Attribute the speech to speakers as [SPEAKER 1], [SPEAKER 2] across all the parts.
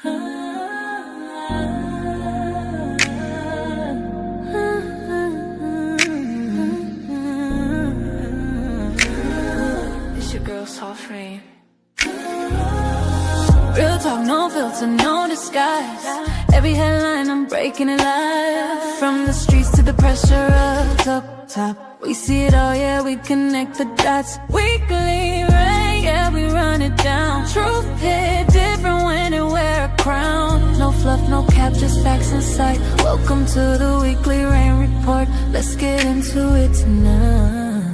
[SPEAKER 1] It's your girl, Soft Rain. Real talk, no filter, no disguise. Every headline, I'm breaking it live. From the streets to the pressure of up top, we see it all, yeah, we connect the dots. Weekly rain, yeah, we run it down. Truth hit different when it wear a crown. No fluff, no cap, just facts in sight. Welcome to the weekly rain report. Let's get into it tonight.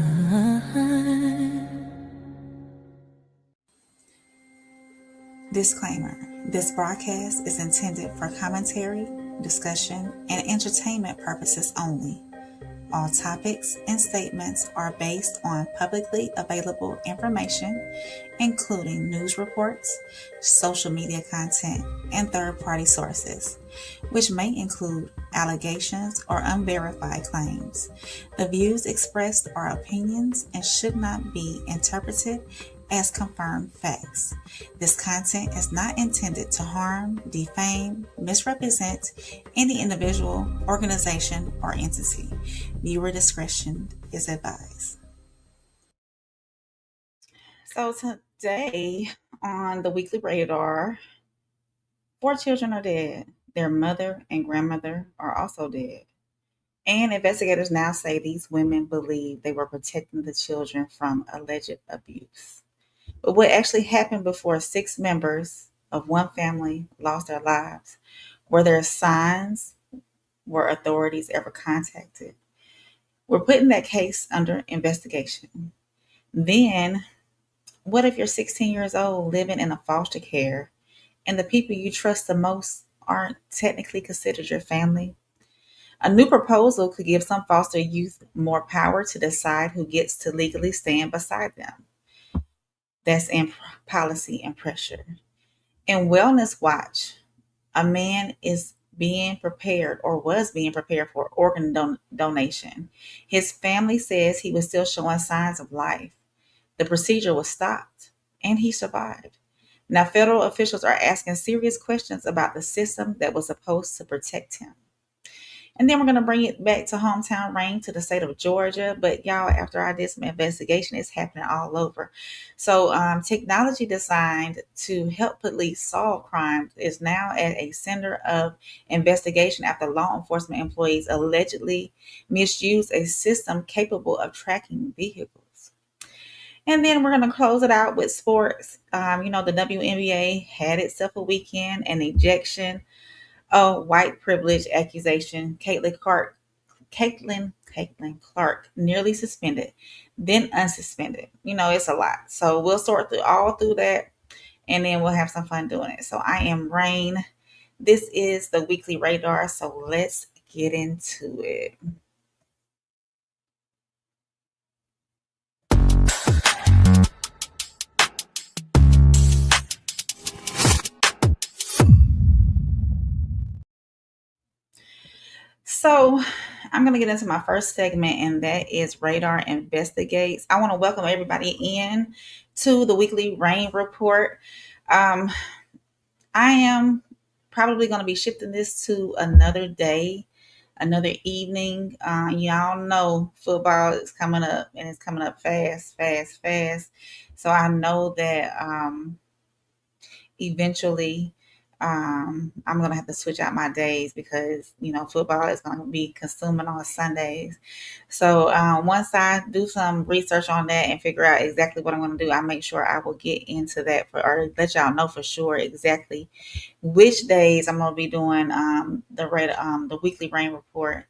[SPEAKER 2] Disclaimer: this broadcast is intended for commentary, discussion, and entertainment purposes only. All topics and statements are based on publicly available information, including news reports, social media content, and third-party sources, which may include allegations or unverified claims. The views expressed are opinions and should not be interpreted as confirmed facts. This content is not intended to harm, defame, misrepresent any individual, organization, or entity. Viewer discretion is advised. So today on the Weekly Radar, 4 children are dead. Their mother and grandmother are also dead. And investigators now say these women believe they were protecting the children from alleged abuse. But what actually happened before 6 members of one family lost their lives? Were there signs? Were authorities ever contacted? We're putting that case under investigation. Then, what if you're 16 years old living in a foster care and the people you trust the most aren't technically considered your family? A new proposal could give some foster youth more power to decide who gets to legally stand beside them. That's in policy and pressure. In Wellness Watch, a man is being prepared or was being prepared for organ donation. His family says he was still showing signs of life. The procedure was stopped and he survived. Now, federal officials are asking serious questions about the system that was supposed to protect him. And then we're going to bring it back to hometown rain to the state of Georgia. But y'all, after I did some investigation, it's happening all over. So technology designed to help police solve crimes is now at a center of investigation after law enforcement employees allegedly misused a system capable of tracking vehicles. And then we're going to close it out with sports. The WNBA had itself a weekend, an ejection, a white privilege accusation. Caitlin Clark nearly suspended, then unsuspended. It's a lot. So we'll sort through that, and then we'll have some fun doing it. So I am Rain. This is the Weekly Radar. So let's get into it. So I'm going to get into my first segment, and that is Radar Investigates. I want to welcome everybody in to the Weekly Rain Report. I am probably going to be shifting this to another day, another evening. Y'all know football is coming up, and it's coming up fast. So I know that eventually I'm going to have to switch out my days because, football is going to be consuming on Sundays. So once I do some research on that and figure out exactly what I'm going to do, I'll make sure I will get into that or let y'all know for sure exactly which days I'm going to be doing the Weekly Rain Report.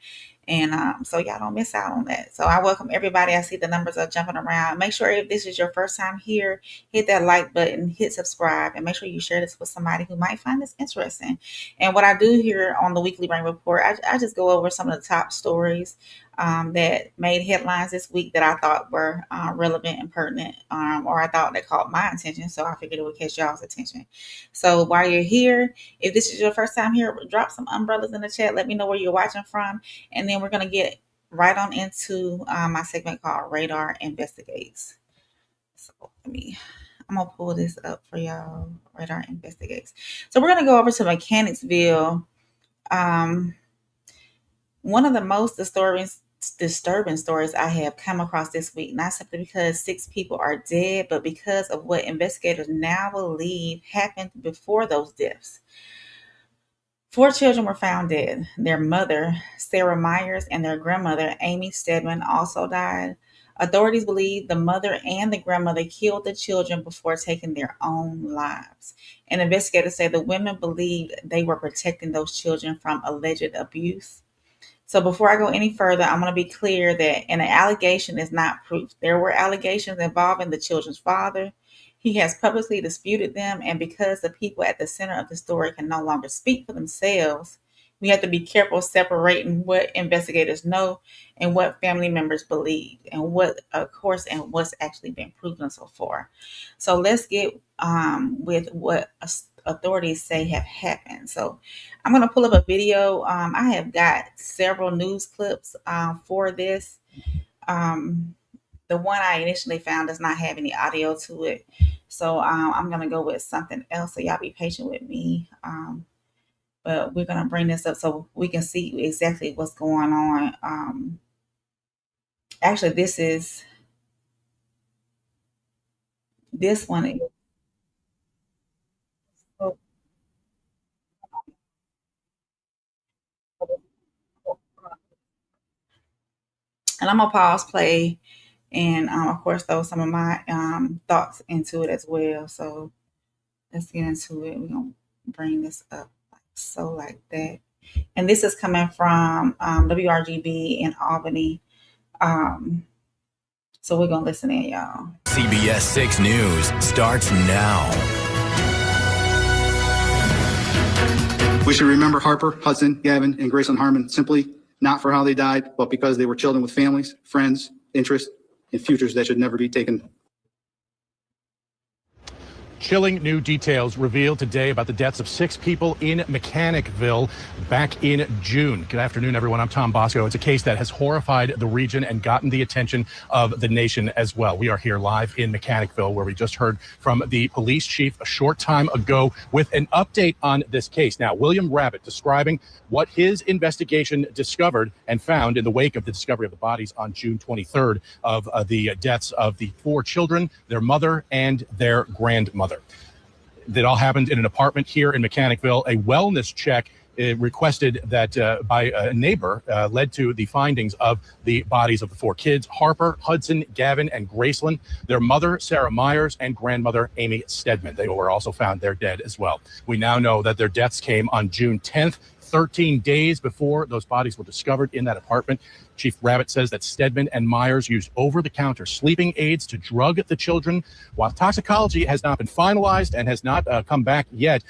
[SPEAKER 2] And so y'all don't miss out on that. So I welcome everybody. I see the numbers are jumping around. Make sure if this is your first time here, hit that like button, hit subscribe, and make sure you share this with somebody who might find this interesting. And what I do here on the Weekly Rain Report, I just go over some of the top stories that made headlines this week that I thought were relevant and pertinent, or I thought that caught my attention. So I figured it would catch y'all's attention. So while you're here, if this is your first time here, drop some umbrellas in the chat. Let me know where you're watching from. And then we're going to get right on into my segment called Radar Investigates. So let me I'm going to pull this up for y'all. Radar investigates. So we're going to go over to Mechanicsville. One of the most disturbing stories I have come across this week, not simply because 6 people are dead, but because of what investigators now believe happened before those deaths. 4 children were found dead. Their mother, Sarah Myers, and their grandmother, Amy Stedman, also died. Authorities believe the mother and the grandmother killed the children before taking their own lives. And investigators say the women believed they were protecting those children from alleged abuse. So before I go any further, I'm going to be clear that an allegation is not proof. There were allegations involving the children's father. He has publicly disputed them, and because the people at the center of the story can no longer speak for themselves, we have to be careful separating what investigators know and what family members believe, and what, of course, and what's actually been proven so far. So let's get with what authorities say have happened. So I'm going to pull up a video. I have got several news clips for this. The one I initially found does not have any audio to it. So I'm going to go with something else. So y'all be patient with me. But we're going to bring this up so we can see exactly what's going on. Actually, this one is. And I'm going to pause play and, of course, throw some of my thoughts into it as well. So let's get into it. We're going to bring this up like that. And this is coming from WRGB in Albany. So we're going to listen in, y'all.
[SPEAKER 3] CBS 6 News starts now.
[SPEAKER 4] We should remember Harper, Hudson, Gavin, and Graceland Harmon simply not for how they died, but because they were children with families, friends, interests, and futures that should never be taken.
[SPEAKER 5] Chilling new details revealed today about the deaths of 6 people in Mechanicville back in June. Good afternoon, everyone. I'm Tom Bosco. It's a case that has horrified the region and gotten the attention of the nation as well. We are here live in Mechanicville, where we just heard from the police chief a short time ago with an update on this case. Now, William Rabbit describing what his investigation discovered and found in the wake of the discovery of the bodies on June 23rd of the deaths of the 4 children, their mother, and their grandmother. That all happened in an apartment here in Mechanicville. A wellness check requested that by a neighbor led to the findings of the bodies of the 4 kids: Harper, Hudson, Gavin, and Graceland, their mother, Sarah Myers, and grandmother, Amy Stedman. They were also found there dead as well. We now know that their deaths came on June 10th, 13 days before those bodies were discovered in that apartment. Chief Rabbit says that Stedman and Myers used over-the-counter sleeping aids to drug the children. While toxicology has not been finalized and has not come back yet,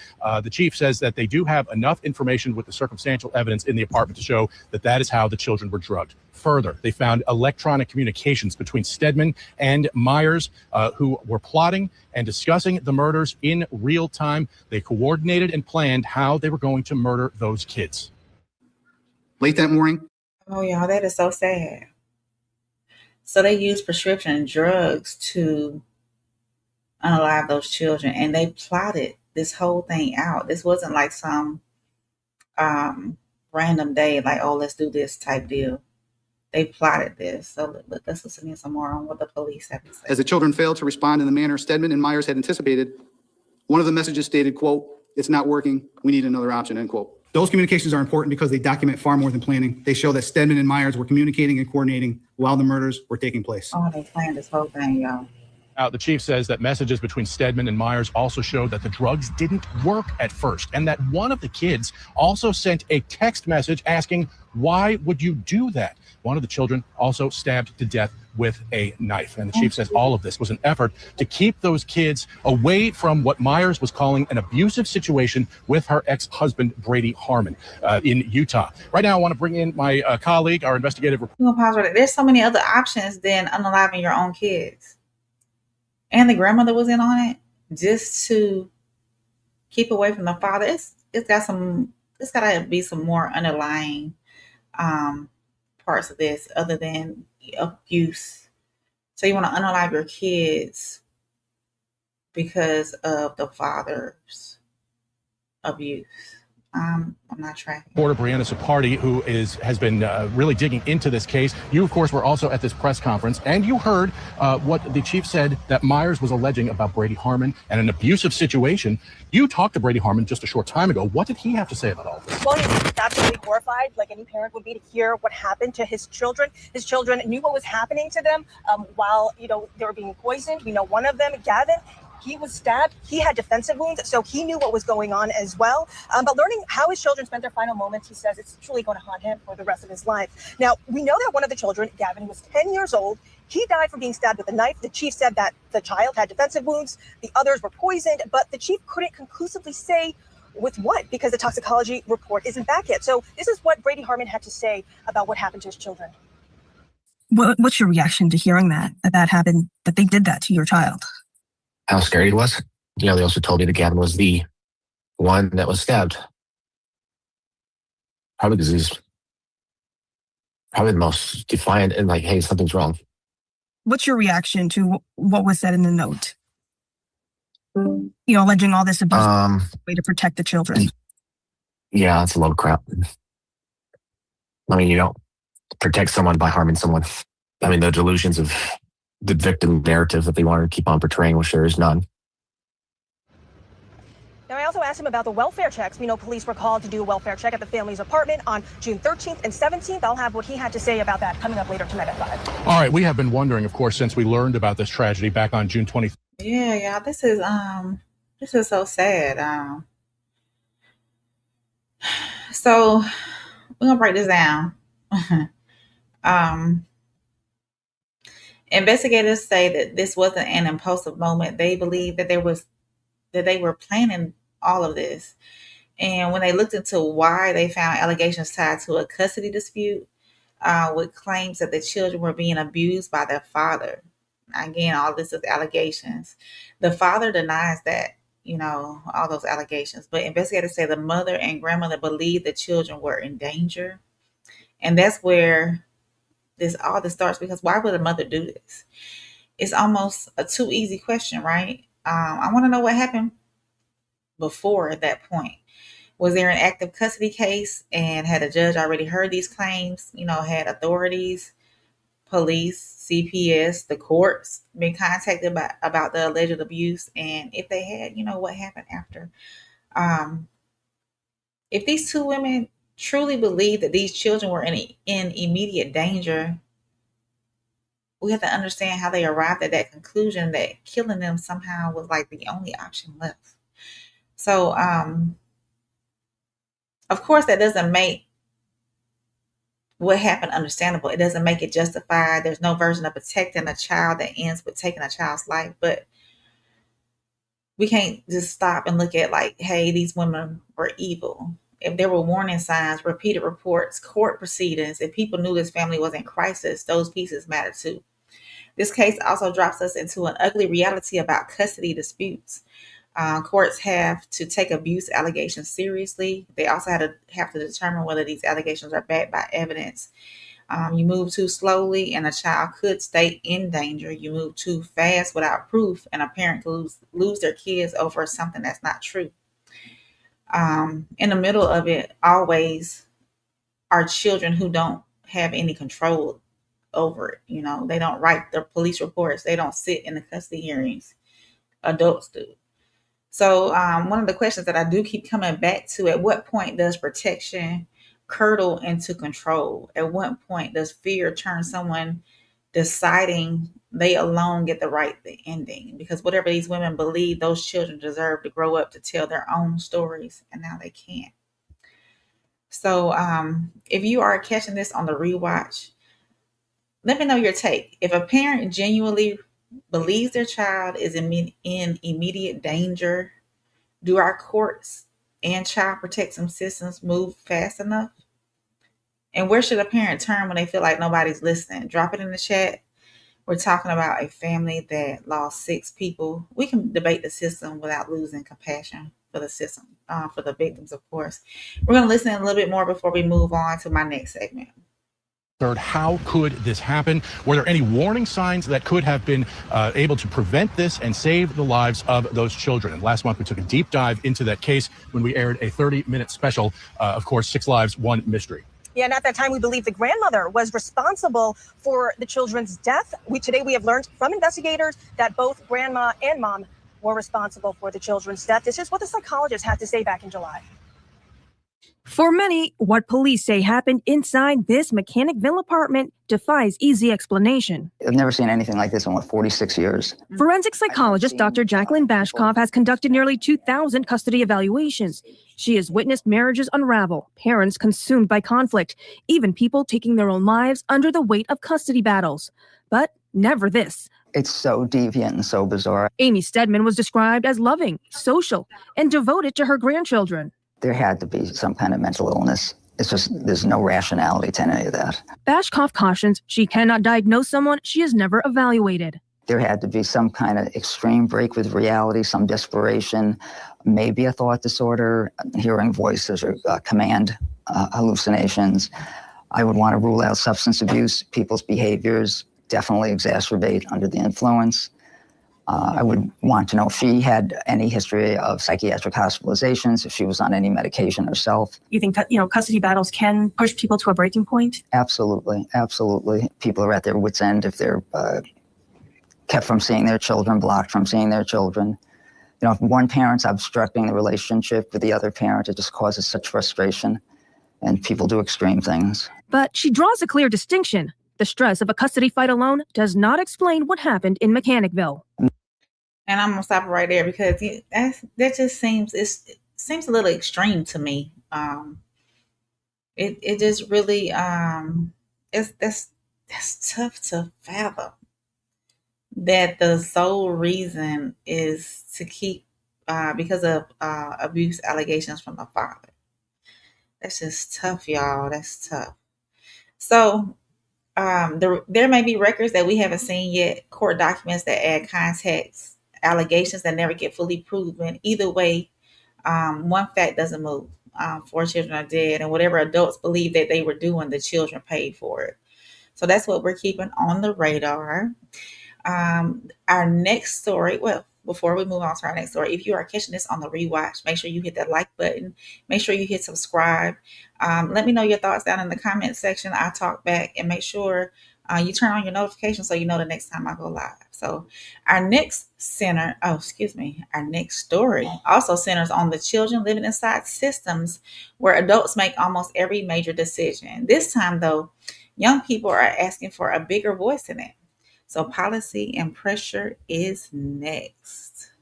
[SPEAKER 5] the chief says that they do have enough information with the circumstantial evidence in the apartment to show that that is how the children were drugged. Further, they found electronic communications between Stedman and Myers, who were plotting and discussing the murders in real time. They coordinated and planned how they were going to murder those kids.
[SPEAKER 4] Late that morning.
[SPEAKER 2] Oh, y'all, that is so sad. So they used prescription drugs to unalive those children, and they plotted this whole thing out. This wasn't like some random day, like, oh, let's do this type deal. They plotted this. So let's listen in some more on what the police have to say.
[SPEAKER 4] As the children failed to respond in the manner Stedman and Myers had anticipated, one of the messages stated, quote, "It's not working. We need another option," end quote. Those communications are important because they document far more than planning. They show that Stedman and Myers were communicating and coordinating while the murders were taking place.
[SPEAKER 2] Oh, they planned this whole thing, y'all.
[SPEAKER 5] The chief says that messages between Stedman and Myers also showed that the drugs didn't work at first, and that one of the kids also sent a text message asking, "Why would you do that?" One of the children also stabbed to death with a knife. And the chief says all of this was an effort to keep those kids away from what Myers was calling an abusive situation with her ex-husband, Brady Harmon, in Utah. Right now, I want to bring in my colleague, our investigative reporter.
[SPEAKER 2] We're gonna pause right there. There's so many other options than unaliving your own kids. And the grandmother was in on it just to keep away from the father. It's got to be some more underlying parts of this other than abuse. So you want to unalive your kids because of the father's abuse. I'm not tracking.
[SPEAKER 5] Reporter Brianna Sapardi, who has been really digging into this case. You, of course, were also at this press conference, and you heard what the chief said that Myers was alleging about Brady Harmon and an abusive situation. You talked to Brady Harmon just a short time ago. What did he have to say about all this?
[SPEAKER 6] Well, he's absolutely horrified, like any parent would be, to hear what happened to his children. His children knew what was happening to them while, they were being poisoned. We know one of them, Gavin, he was stabbed. He had defensive wounds, so he knew what was going on as well. But learning how his children spent their final moments, he says it's truly going to haunt him for the rest of his life. Now, we know that one of the children, Gavin, was 10 years old. He died from being stabbed with a knife. The chief said that the child had defensive wounds. The others were poisoned, but the chief couldn't conclusively say with what, because the toxicology report isn't back yet. So this is what Brady Harmon had to say about what happened to his children.
[SPEAKER 7] What's your reaction to hearing that happened, that they did that to your child?
[SPEAKER 8] How scary it was. They also told me that Gavin was the one that was stabbed. Probably because he's probably the most defiant and like, hey, something's wrong.
[SPEAKER 7] What's your reaction to what was said in the note? Alleging all this abuse way to protect the children.
[SPEAKER 8] Yeah, it's a load of crap. I mean, you don't protect someone by harming someone. I mean, the delusions of the victim narrative that they want to keep on portraying, which there is none.
[SPEAKER 6] Now, I also asked him about the welfare checks. We know police were called to do a welfare check at the family's apartment on June 13th and 17th. I'll have what he had to say about that coming up later tonight at 5.
[SPEAKER 5] All right, we have been wondering, of course, since we learned about this tragedy back on June 20th.
[SPEAKER 2] Yeah, this is so sad. So we're gonna break this down. Investigators say that this wasn't an impulsive moment. They believe that they were planning all of this. And when they looked into why, they found allegations tied to a custody dispute with claims that the children were being abused by their father. Again, all this is allegations. The father denies that, all those allegations. But investigators say the mother and grandmother believed the children were in danger. And that's where all this starts, because why would a mother do this? It's almost a too easy question, right? I want to know what happened before that point. Was there an active custody case, and had a judge already heard these claims? Had authorities, police, CPS, the courts been contacted about the alleged abuse? And if they had, what happened after? If these two women truly believe that these children were in immediate danger, we have to understand how they arrived at that conclusion that killing them somehow was like the only option left. So, of course, that doesn't make what happened understandable. It doesn't make it justified. There's no version of protecting a child that ends with taking a child's life. But we can't just stop and look at like, hey, these women were evil. If there were warning signs, repeated reports, court proceedings, if people knew this family was in crisis, those pieces matter too. This case also drops us into an ugly reality about custody disputes. Courts have to take abuse allegations seriously. They also have to determine whether these allegations are backed by evidence. You move too slowly and a child could stay in danger. You move too fast without proof, and a parent could lose their kids over something that's not true. In the middle of it always are children who don't have any control over it. They don't write their police reports. They don't sit in the custody hearings. Adults do. So one of the questions that I do keep coming back to, at what point does protection curdle into control? At what point does fear turn someone deciding they alone get the right ending? Because whatever these women believe, those children deserve to grow up to tell their own stories, and now they can't. So if you are catching this on the rewatch, let me know your take. If a parent genuinely believes their child is in immediate danger, do our courts and child protection systems move fast enough? And where should a parent turn when they feel like nobody's listening? Drop it in the chat. We're talking about a family that lost 6 people. We can debate the system without losing compassion for the system, for the victims, of course. We're going to listen in a little bit more before we move on to my next segment.
[SPEAKER 5] How could this happen? Were there any warning signs that could have been able to prevent this and save the lives of those children? And last month, we took a deep dive into that case when we aired a 30-minute special, of course, 6 Lives, 1 Mystery.
[SPEAKER 6] Yeah, and at that time, we believe the grandmother was responsible for the children's death. Today we have learned from investigators that both grandma and mom were responsible for the children's death. This is what the psychologist had to say back in July.
[SPEAKER 7] For many, what police say happened inside this Mechanicville apartment defies easy explanation.
[SPEAKER 9] I've never seen anything like this in 46 years.
[SPEAKER 7] Forensic psychologist Dr. Jacqueline Bashkoff has conducted nearly 2,000 custody evaluations. She has witnessed marriages unravel, parents consumed by conflict, even people taking their own lives under the weight of custody battles. But never this.
[SPEAKER 9] It's so deviant and so bizarre.
[SPEAKER 7] Amy Stedman was described as loving, social, and devoted to her grandchildren.
[SPEAKER 9] There had to be some kind of mental illness. It's just, there's no rationality to any of that.
[SPEAKER 7] Bashkoff cautions she cannot diagnose someone she has never evaluated.
[SPEAKER 9] There had to be some kind of extreme break with reality, some desperation, maybe a thought disorder, hearing voices or command hallucinations. I would want to rule out substance abuse. People's behaviors definitely exacerbate under the influence. I would want to know if she had any history of psychiatric hospitalizations, if she was on any medication herself.
[SPEAKER 7] You think, custody battles can push people to a breaking point?
[SPEAKER 9] Absolutely, absolutely. People are at their wits' end if they're kept from seeing their children, blocked from seeing their children. If one parent's obstructing the relationship with the other parent, it just causes such frustration, and people do extreme things.
[SPEAKER 7] But she draws a clear distinction. The stress of a custody fight alone does not explain what happened in Mechanicville.
[SPEAKER 2] And I'm gonna stop right there because that just seems a little extreme to me. It just really that's tough to fathom. That the sole reason is to keep because of abuse allegations from the father. That's just tough, y'all. That's tough. So there may be records that we haven't seen yet, court documents that add context, allegations that never get fully proven. Either way, one fact doesn't move. 4 children are dead, and whatever adults believe that they were doing, the children paid for it. So that's what we're keeping on the radar. Our next story, well, before we move on to our next story, if you are catching this on the rewatch, make sure you hit that like button. Make sure you hit subscribe. Let me know your thoughts down in the comment section. I talk back, and make sure you turn on your notifications so you know the next time I go live. So our next story also centers on the children living inside systems where adults make almost every major decision. This time, though, young people are asking for a bigger voice in it. So policy and pressure is next.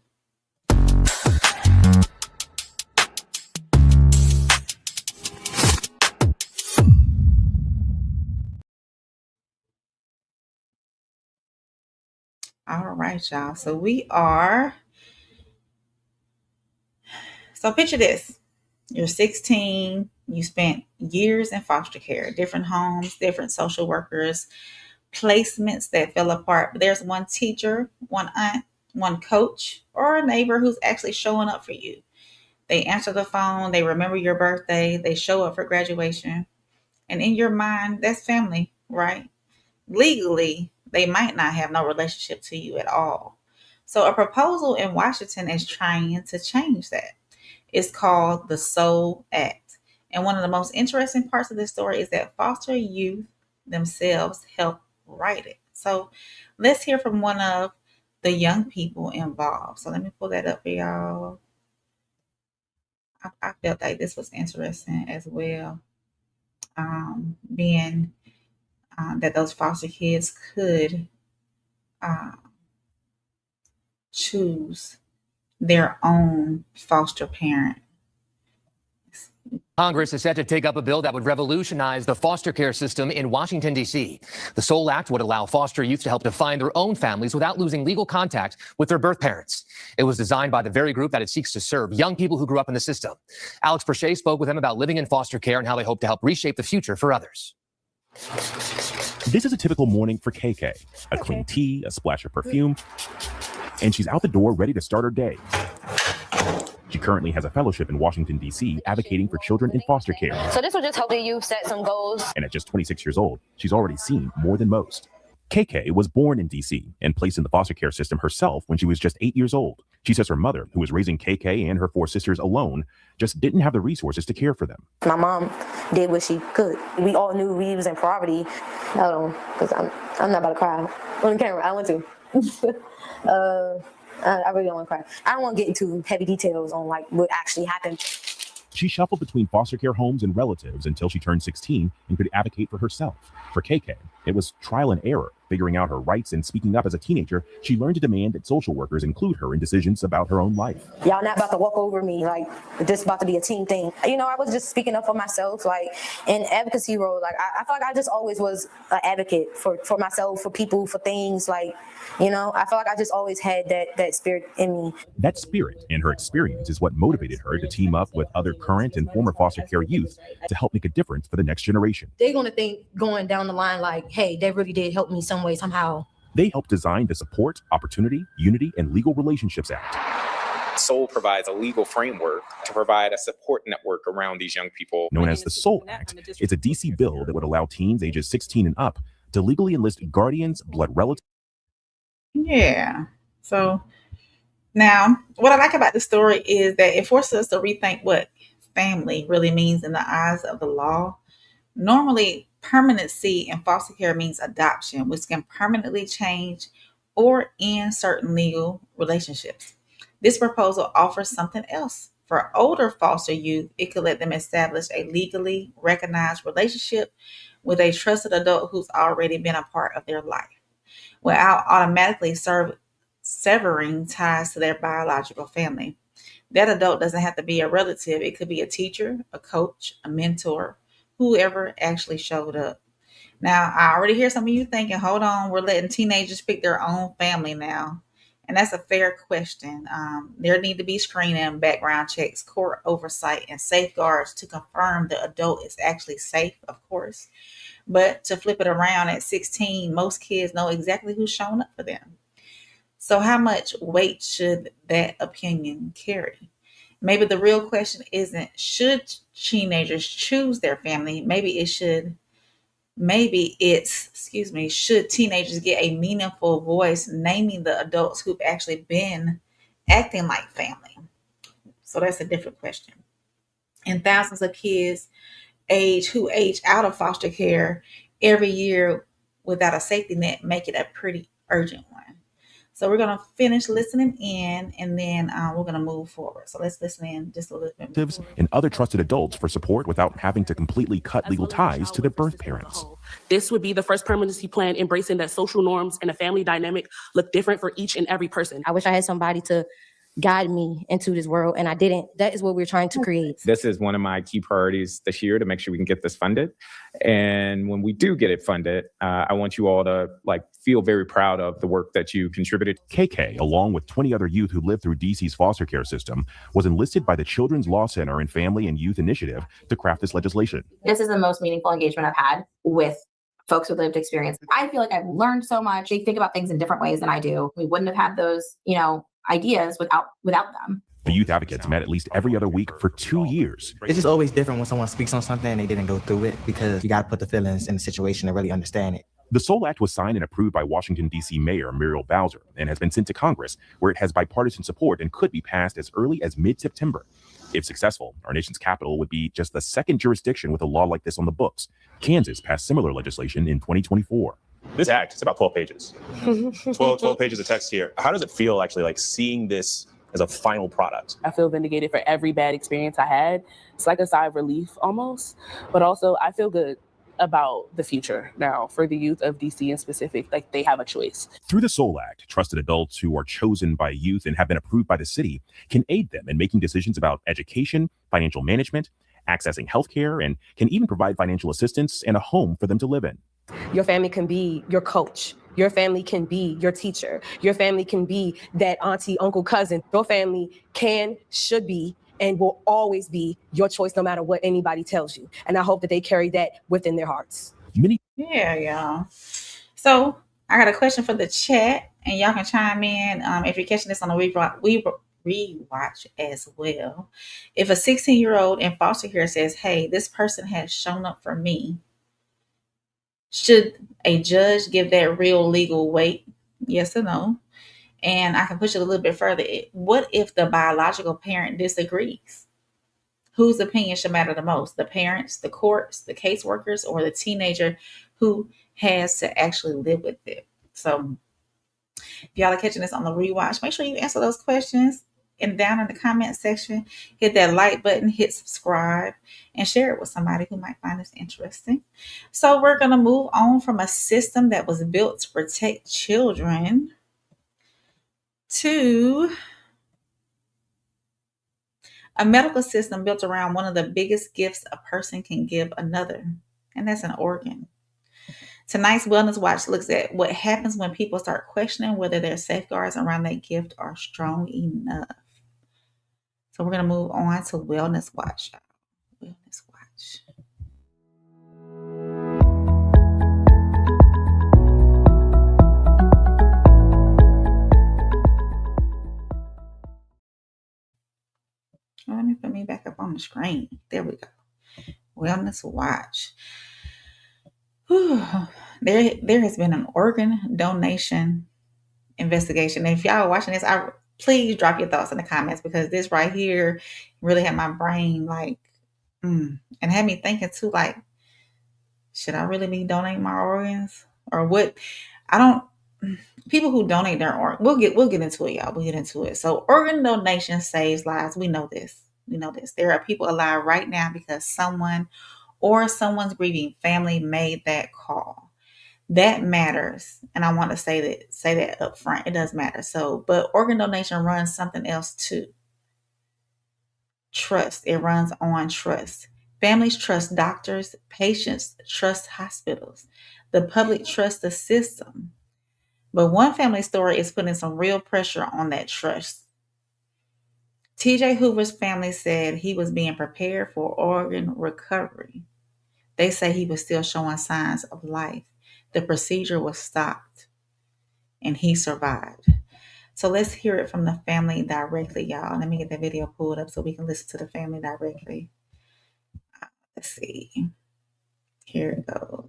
[SPEAKER 2] All right, y'all. So picture this. You're 16. You spent years in foster care, different homes, different social workers, placements that fell apart. But there's one teacher, one aunt, one coach, or a neighbor who's actually showing up for you. They answer the phone. They remember your birthday. They show up for graduation. And in your mind, that's family, right? Legally, they might not have no relationship to you at all. So a proposal in Washington is trying to change that. It's called the SOUL Act. And one of the most interesting parts of this story is that foster youth themselves help write it. So let's hear from one of the young people involved. So let me pull that up for y'all. I felt like this was interesting as well. Being that those foster kids could choose their own foster parent.
[SPEAKER 10] Congress is set to take up a bill that would revolutionize the foster care system in Washington, D.C. The SOUL Act would allow foster youth to help define their own families without losing legal contact with their birth parents. It was designed by the very group that it seeks to serve, young people who grew up in the system. Alex Prochet spoke with them about living in foster care and how they hope to help reshape the future for others.
[SPEAKER 11] This is a typical morning for KK. A clean tea, a splash of perfume, and she's out the door ready to start her day. She currently has a fellowship in Washington, D.C., advocating for children in foster care.
[SPEAKER 12] So this will just help you set some goals.
[SPEAKER 11] And at just 26 years old, she's already seen more than most. KK was born in D.C. and placed in the foster care system herself when she was just 8 years old. She says her mother, who was raising KK and her 4 sisters alone, just didn't have the resources to care for them.
[SPEAKER 12] My mom did what she could. We all knew we was in poverty. Hold on, because I'm not about to cry on camera. I want to. I really don't want to cry. I don't want to get into heavy details on like what actually happened.
[SPEAKER 11] She shuffled between foster care homes and relatives until she turned 16 and could advocate for herself. For KK, it was trial and error, figuring out her rights and speaking up as a teenager. She learned to demand that social workers include her in decisions about her own life.
[SPEAKER 12] Y'all not about to walk over me like this about to be a team thing. You know, I was just speaking up for myself, like in advocacy role. Like I feel like I just always was an advocate for myself, for people, for things. Like, you know, I feel like I just always had that spirit in me.
[SPEAKER 11] That spirit and her experience is what motivated her to team up with other current and former foster care youth to help make a difference for the next generation.
[SPEAKER 13] They're going to think going down the line like, hey, they really did help me some way, somehow.
[SPEAKER 11] They helped design the Support, Opportunity, Unity, and Legal Relationships Act.
[SPEAKER 14] SOUL provides a legal framework to provide a support network around these young people.
[SPEAKER 11] Known as the SOUL Act, it's a DC bill that would allow teens ages 16 and up to legally enlist guardians, blood relatives.
[SPEAKER 2] Yeah. So now, what I like about the story is that it forces us to rethink what family really means in the eyes of the law. Normally, permanency in foster care means adoption, which can permanently change or end certain legal relationships. This proposal offers something else. For older foster youth, it could let them establish a legally recognized relationship with a trusted adult who's already been a part of their life, without automatically severing ties to their biological family. That adult doesn't have to be a relative. It could be a teacher, a coach, a mentor, whoever actually showed up. Now, I already hear some of you thinking, hold on, we're letting teenagers pick their own family now. And that's a fair question. There need to be screening, background checks, court oversight, and safeguards to confirm the adult is actually safe, of course. But to flip it around at 16, most kids know exactly who's showing up for them. So how much weight should that opinion carry? Maybe the real question isn't, should teenagers choose their family? Maybe it's, should teenagers get a meaningful voice naming the adults who've actually been acting like family? So that's a different question. And thousands of kids who age out of foster care every year without a safety net make it a pretty urgent one. So we're going to finish listening in, and then we're going to move forward. So let's listen in just a little bit more.
[SPEAKER 11] And other trusted adults for support without having to completely cut legal ties to their birth parents.
[SPEAKER 15] This would be the first permanency plan embracing that social norms and a family dynamic look different for each and every person.
[SPEAKER 13] I wish I had somebody to guide me into this world, and I didn't. That is what we're trying to create.
[SPEAKER 14] This is one of my key priorities this year, to make sure we can get this funded. And when we do get it funded, I want you all to feel very proud of the work that you contributed.
[SPEAKER 11] KK, along with 20 other youth who lived through DC's foster care system, was enlisted by the Children's Law Center and Family and Youth Initiative to craft this legislation.
[SPEAKER 16] This is the most meaningful engagement I've had with folks with lived experience. I feel like I've learned so much. They think about things in different ways than I do. We wouldn't have had those, ideas without them.
[SPEAKER 11] The youth advocates met at least every other week for 2 years.
[SPEAKER 17] It's just always different when someone speaks on something and they didn't go through it, because you got to put the feelings in the situation to really understand it.
[SPEAKER 11] The SOUL Act was signed and approved by Washington, D.C. Mayor Muriel Bowser and has been sent to Congress, where it has bipartisan support and could be passed as early as mid-September. If successful, our nation's capital would be just the second jurisdiction with a law like this on the books. Kansas passed similar legislation in 2024.
[SPEAKER 18] This act, it's about 12 pages. 12 pages of text here. How does it feel actually seeing this as a final product?
[SPEAKER 15] I feel vindicated for every bad experience I had. It's like a sigh of relief almost, but also I feel good about the future now for the youth of DC in specific. They have a choice.
[SPEAKER 11] Through the SOUL Act, trusted adults who are chosen by youth and have been approved by the city can aid them in making decisions about education, financial management, accessing healthcare, and can even provide financial assistance and a home for them to live in.
[SPEAKER 19] Your family can be your coach. Your family can be your teacher. Your family can be that auntie, uncle, cousin. Your family should be, and will always be your choice no matter what anybody tells you. And I hope that they carry that within their hearts.
[SPEAKER 2] Yeah, y'all. So I got a question for the chat, and y'all can chime in if you're catching this on the rewatch as well. If a 16-year-old in foster care says, hey, this person has shown up for me, should a judge give that real legal weight? Yes or no? And I can push it a little bit further. What if the biological parent disagrees? Whose opinion should matter the most? The parents, the courts, the caseworkers, or the teenager who has to actually live with it? So if y'all are catching this on the rewatch, make sure you answer those questions. And down in the comment section, hit that like button, hit subscribe, and share it with somebody who might find this interesting. So we're going to move on from a system that was built to protect children to a medical system built around one of the biggest gifts a person can give another, and that's an organ. Tonight's Wellness Watch looks at what happens when people start questioning whether their safeguards around that gift are strong enough. So we're going to move on to Wellness Watch. Wellness Watch. Let me put me back up on the screen. There we go. Wellness Watch. Whew. There has been an organ donation investigation. And if y'all are watching this, please drop your thoughts in the comments, because this right here really had my brain like, and had me thinking too, like, should I really be donating my organs? Or what? People who donate their organs, we'll get into it, y'all. We'll get into it. So organ donation saves lives. We know this. There are people alive right now because someone or someone's grieving family made that call. That matters. And I want to say that up front. It does matter. So, but organ donation runs something else too. Trust. It runs on trust. Families trust doctors. Patients trust hospitals. The public trusts the system. But one family story is putting some real pressure on that trust. TJ Hoover's family said he was being prepared for organ recovery. They say he was still showing signs of life. The procedure was stopped and he survived. So let's hear it from the family directly, y'all. Let me get the video pulled up so we can listen to the family directly. Let's see. Here it goes.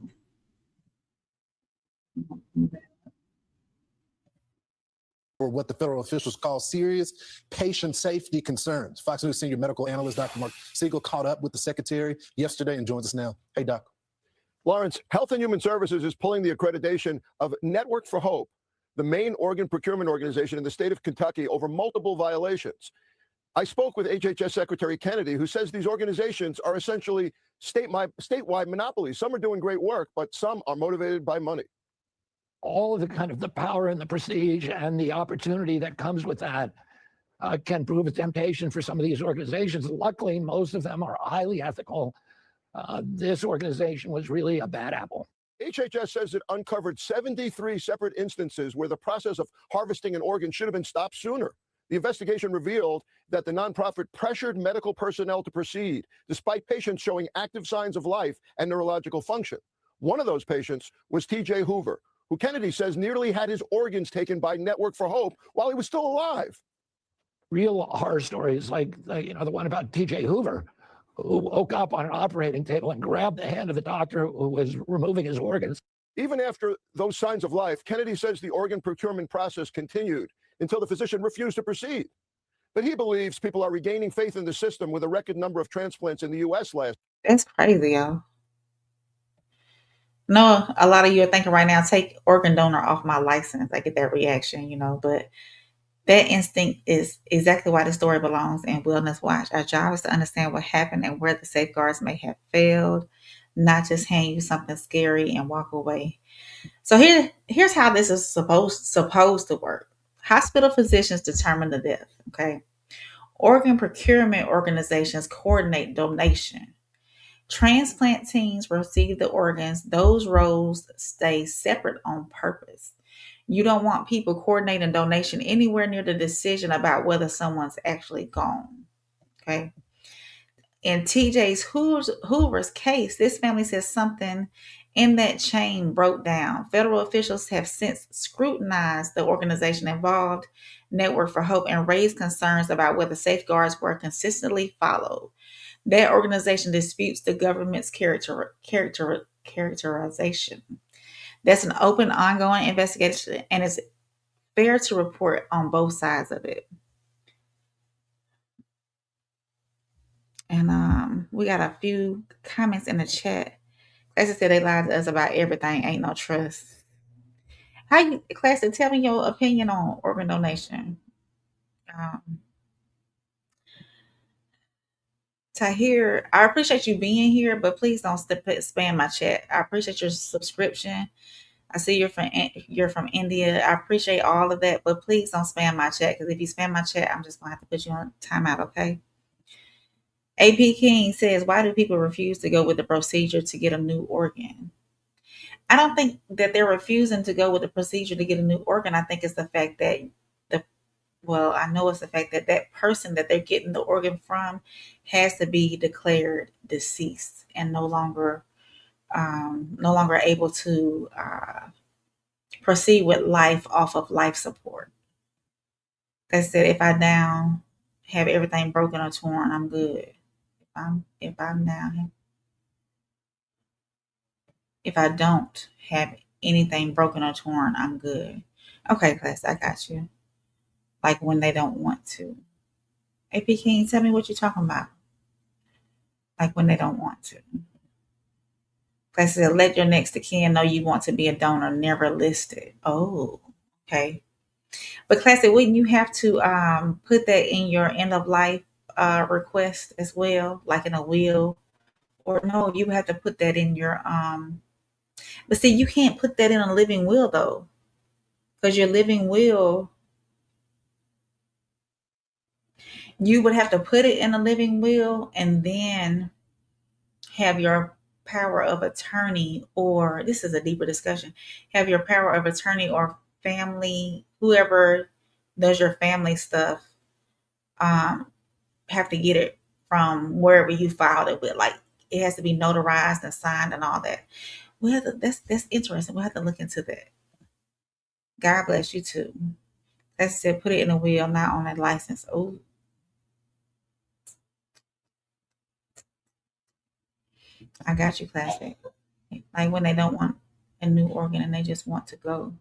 [SPEAKER 20] For what the federal officials call serious patient safety concerns. Fox News senior medical analyst Dr. Mark Siegel caught up with the secretary yesterday and joins us now. Hey, Doc.
[SPEAKER 21] Lawrence, Health and Human Services is pulling the accreditation of Network for Hope, the main organ procurement organization in the state of Kentucky, over multiple violations. I spoke with HHS Secretary Kennedy, who says these organizations are essentially statewide monopolies. Some are doing great work, but some are motivated by money.
[SPEAKER 22] All of the kind of the power and the prestige and the opportunity that comes with that can prove a temptation for some of these organizations. Luckily, most of them are highly ethical. This organization was really a bad apple.
[SPEAKER 21] HHS says it uncovered 73 separate instances where the process of harvesting an organ should have been stopped sooner. The investigation revealed that the nonprofit pressured medical personnel to proceed, despite patients showing active signs of life and neurological function. One of those patients was TJ Hoover, who Kennedy says nearly had his organs taken by Network for Hope while he was still alive.
[SPEAKER 22] Real horror stories like the one about TJ Hoover, who woke up on an operating table and grabbed the hand of the doctor who was removing his organs.
[SPEAKER 21] Even after those signs of life, Kennedy says the organ procurement process continued until the physician refused to proceed. But he believes people are regaining faith in the system with a record number of transplants in the U.S. last.
[SPEAKER 2] That's crazy, y'all. No, a lot of you are thinking right now, take organ donor off my license. I get that reaction, but that instinct is exactly why the story belongs in Wellness Watch. Our job is to understand what happened and where the safeguards may have failed, not just hand you something scary and walk away. So here's how this is supposed to work. Hospital physicians determine the death, okay? Organ procurement organizations coordinate donation. Transplant teams receive the organs. Those roles stay separate on purpose. You don't want people coordinating donation anywhere near the decision about whether someone's actually gone. Okay. In TJ Hoover's case, this family says something in that chain broke down. Federal officials have since scrutinized the organization involved, Network for Hope, and raised concerns about whether safeguards were consistently followed. That organization disputes the government's characterization. That's an open, ongoing investigation, and it's fair to report on both sides of it. And we got a few comments in the chat. As I said, they lied to us about everything. Ain't no trust. How you, Classic? Tell me your opinion on organ donation. Tahir, I appreciate you being here, but please don't spam my chat. I appreciate your subscription. I see you're from India. I appreciate all of that, but please don't spam my chat, because if you spam my chat, I'm just gonna have to put you on timeout. Okay. AP King says, why do people refuse to go with the procedure to get a new organ? I don't think that they're refusing to go with the procedure to get a new organ. I think it's the fact that I know it's the fact that that person that they're getting the organ from has to be declared deceased and no longer able to proceed with life off of life support. That said, if I now have everything broken or torn, I'm good. If I don't have anything broken or torn, I'm good. Okay, class, I got you. Like when they don't want to. AP King, tell me what you're talking about. Like when they don't want to. Class said, let your next of kin know you want to be a donor, never listed. Oh, okay. But classic, wouldn't you have to put that in your end of life request as well, like in a will? Or no, you have to put that in your but see, you can't put that in a living will though. Because your living will, you would have to put it in a living will and then have your power of attorney, or this is a deeper discussion, have your power of attorney or family, whoever does your family stuff, have to get it from wherever you filed it with. Like it has to be notarized and signed and all that. That's interesting. We'll have to look into that. God bless you too. That said, put it in a will, not on a license. Oh, I got you, classic. Like when they don't want a new organ and they just want to go.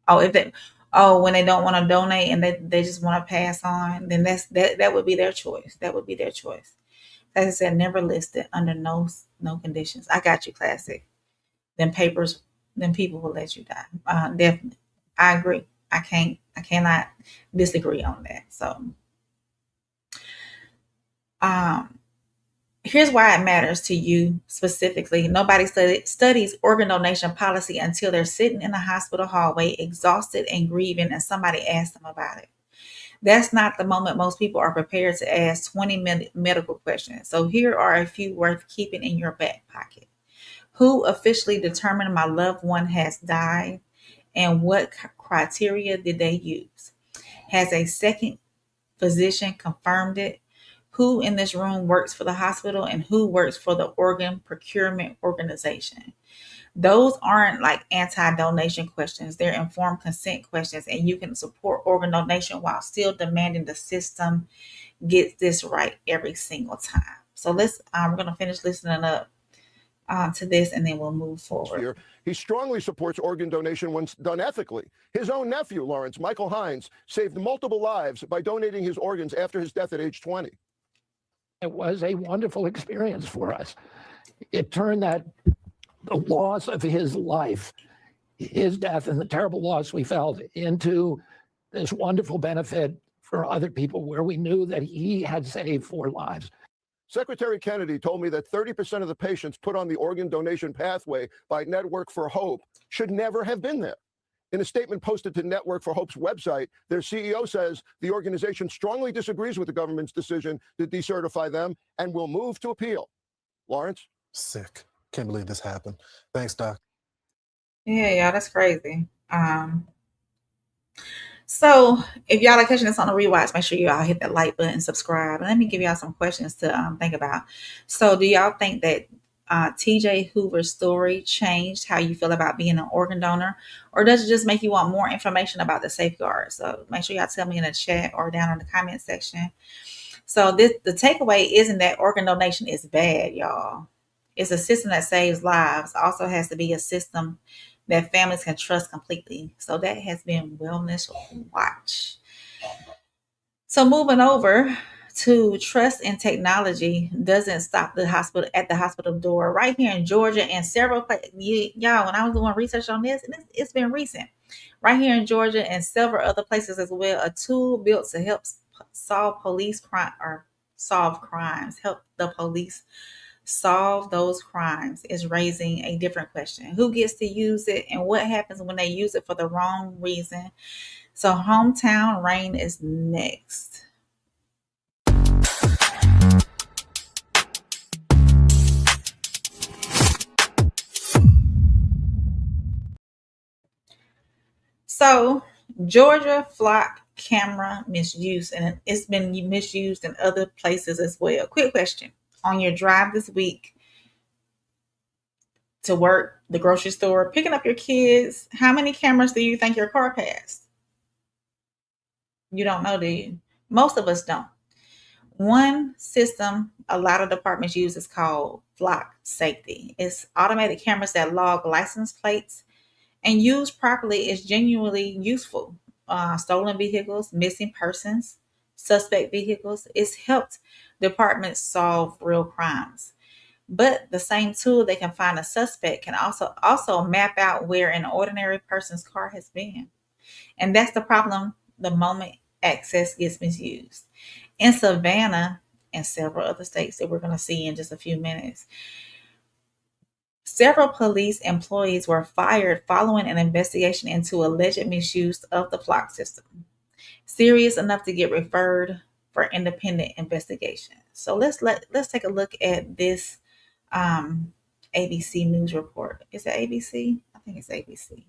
[SPEAKER 2] When they don't want to donate and they just want to pass on, then that would be their choice. That would be their choice. As I said, never listed under no conditions. I got you, classic. Then people will let you die. Definitely. I agree. I cannot disagree on that. So here's why it matters to you specifically. Nobody studies organ donation policy until they're sitting in a hospital hallway, exhausted and grieving, and somebody asks them about it. That's not the moment most people are prepared to ask 20 medical questions. So here are a few worth keeping in your back pocket. Who officially determined my loved one has died, and what criteria did they use? Has a second physician confirmed it? Who in this room works for the hospital and who works for the organ procurement organization? Those aren't like anti-donation questions. They're informed consent questions, and you can support organ donation while still demanding the system gets this right every single time. So we're going to finish listening up to this, and then we'll move forward.
[SPEAKER 21] He strongly supports organ donation when done ethically. His own nephew, Lawrence, Michael Hines, saved multiple lives by donating his organs after his death at age 20.
[SPEAKER 22] It was a wonderful experience for us. It turned the loss of his life, his death, and the terrible loss we felt into this wonderful benefit for other people where we knew that he had saved 4 lives.
[SPEAKER 21] Secretary Kennedy told me that 30% of the patients put on the organ donation pathway by Network for Hope should never have been there. In a statement posted to Network for Hope's website, their CEO says the organization strongly disagrees with the government's decision to decertify them and will move to appeal. Lawrence?
[SPEAKER 20] Sick. Can't believe this happened. Thanks, Doc.
[SPEAKER 2] Yeah, that's crazy. So if y'all are catching this on a rewatch, make sure you all hit that like button, subscribe, and let me give y'all some questions to think about. So do y'all think that TJ Hoover's story changed how you feel about being an organ donor, or does it just make you want more information about the safeguards? So make sure y'all tell me in the chat or down in the comment section. So the takeaway isn't that organ donation is bad, y'all. It's a system that saves lives. Also has to be a system that families can trust completely. So that has been Wellness Watch. So moving over to trust in technology doesn't stop the hospital at the hospital door. Right here in Georgia and several places, y'all, when I was doing research on this, and it's been recent. Right here in Georgia and several other places as well, a tool built to help solve crimes, help the police solve those crimes is raising a different question. Who gets to use it and what happens when they use it for the wrong reason? So hometown rain is next. So Georgia flock camera misuse, and it's been misused in other places as well. Quick question. On your drive this week to work, the grocery store, picking up your kids, how many cameras do you think your car passed? You don't know, do you? Most of us don't. One system a lot of departments use is called flock safety. It's automated cameras that log license plates, and used properly is genuinely useful. Stolen vehicles, missing persons, suspect vehicles. It's helped departments solve real crimes. But the same tool they can find a suspect can also map out where an ordinary person's car has been. And that's the problem the moment access gets misused. In Savannah and several other states that we're going to see in just a few minutes, several police employees were fired following an investigation into alleged misuse of the flock system. Serious enough to get referred for independent investigation. So let's take a look at this ABC News report. Is it ABC? I think it's ABC.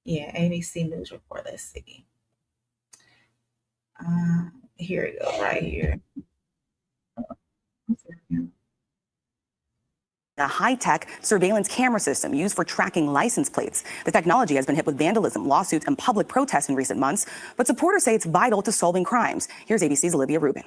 [SPEAKER 2] Yeah, ABC News report. Let's see. Here it goes, right here.
[SPEAKER 1] A high-tech surveillance camera system used for tracking license plates. The technology has been hit with vandalism, lawsuits, and public protests in recent months, but supporters say it's vital to solving crimes. Here's ABC's Olivia Rubin.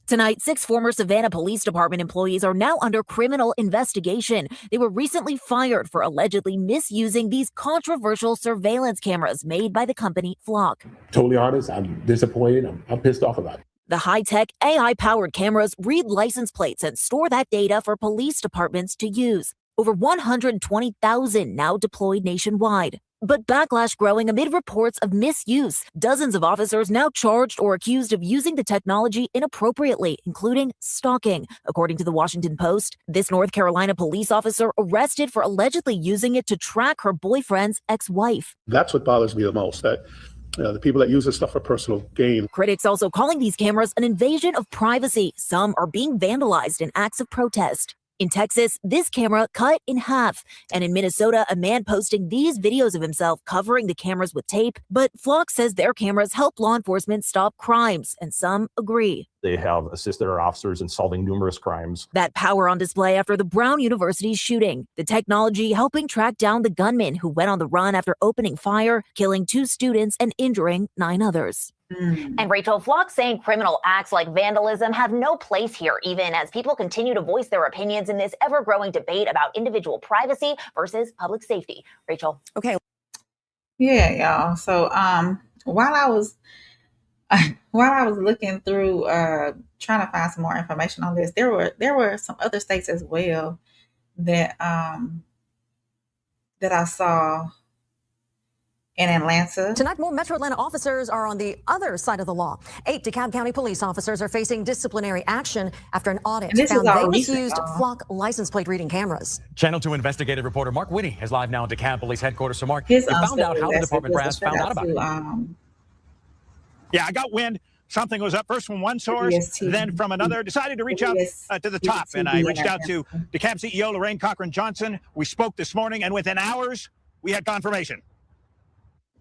[SPEAKER 3] Tonight, 6 former Savannah Police Department employees are now under criminal investigation. They were recently fired for allegedly misusing these controversial surveillance cameras made by the company Flock.
[SPEAKER 23] Totally honest, I'm disappointed. I'm pissed off about it.
[SPEAKER 3] The high-tech AI-powered cameras read license plates and store that data for police departments to use. Over 120,000 now deployed nationwide. But backlash growing amid reports of misuse. Dozens of officers now charged or accused of using the technology inappropriately, including stalking. According to the Washington Post, this North Carolina police officer arrested for allegedly using it to track her boyfriend's ex-wife.
[SPEAKER 23] That's what bothers me the most, that the people that use this stuff for personal gain.
[SPEAKER 3] Critics also calling these cameras an invasion of privacy. Some are being vandalized in acts of protest. In Texas, this camera cut in half. And in Minnesota, a man posting these videos of himself covering the cameras with tape. But Flock says their cameras help law enforcement stop crimes, and some agree.
[SPEAKER 24] They have assisted our officers in solving numerous crimes.
[SPEAKER 3] That power on display after the Brown University shooting. The technology helping track down the gunman who went on the run after opening fire, killing 2 students and injuring 9 others.
[SPEAKER 25] And Rachel, Flock saying criminal acts like vandalism have no place here, even as people continue to voice their opinions in this ever-growing debate about individual privacy versus public safety. Rachel.
[SPEAKER 1] Okay.
[SPEAKER 2] Yeah, y'all. So while I was looking through trying to find some more information on this, there were some other states as well that that I saw. In Atlanta.
[SPEAKER 26] Tonight, more Metro Atlanta officers are on the other side of the law. 8 DeKalb County police officers are facing disciplinary action after an audit found they misused Flock license plate reading cameras.
[SPEAKER 27] Channel 2 investigative reporter Mark Whitty is live now at DeKalb Police Headquarters. So, Mark, we found out how the department brass found out about it.
[SPEAKER 28] Yeah, I got wind. Something was up first from one source, then from another. Decided to reach out to the top, and I reached out to DeKalb CEO Lorraine Cochran-Johnson. We spoke this morning, and within hours, we had confirmation.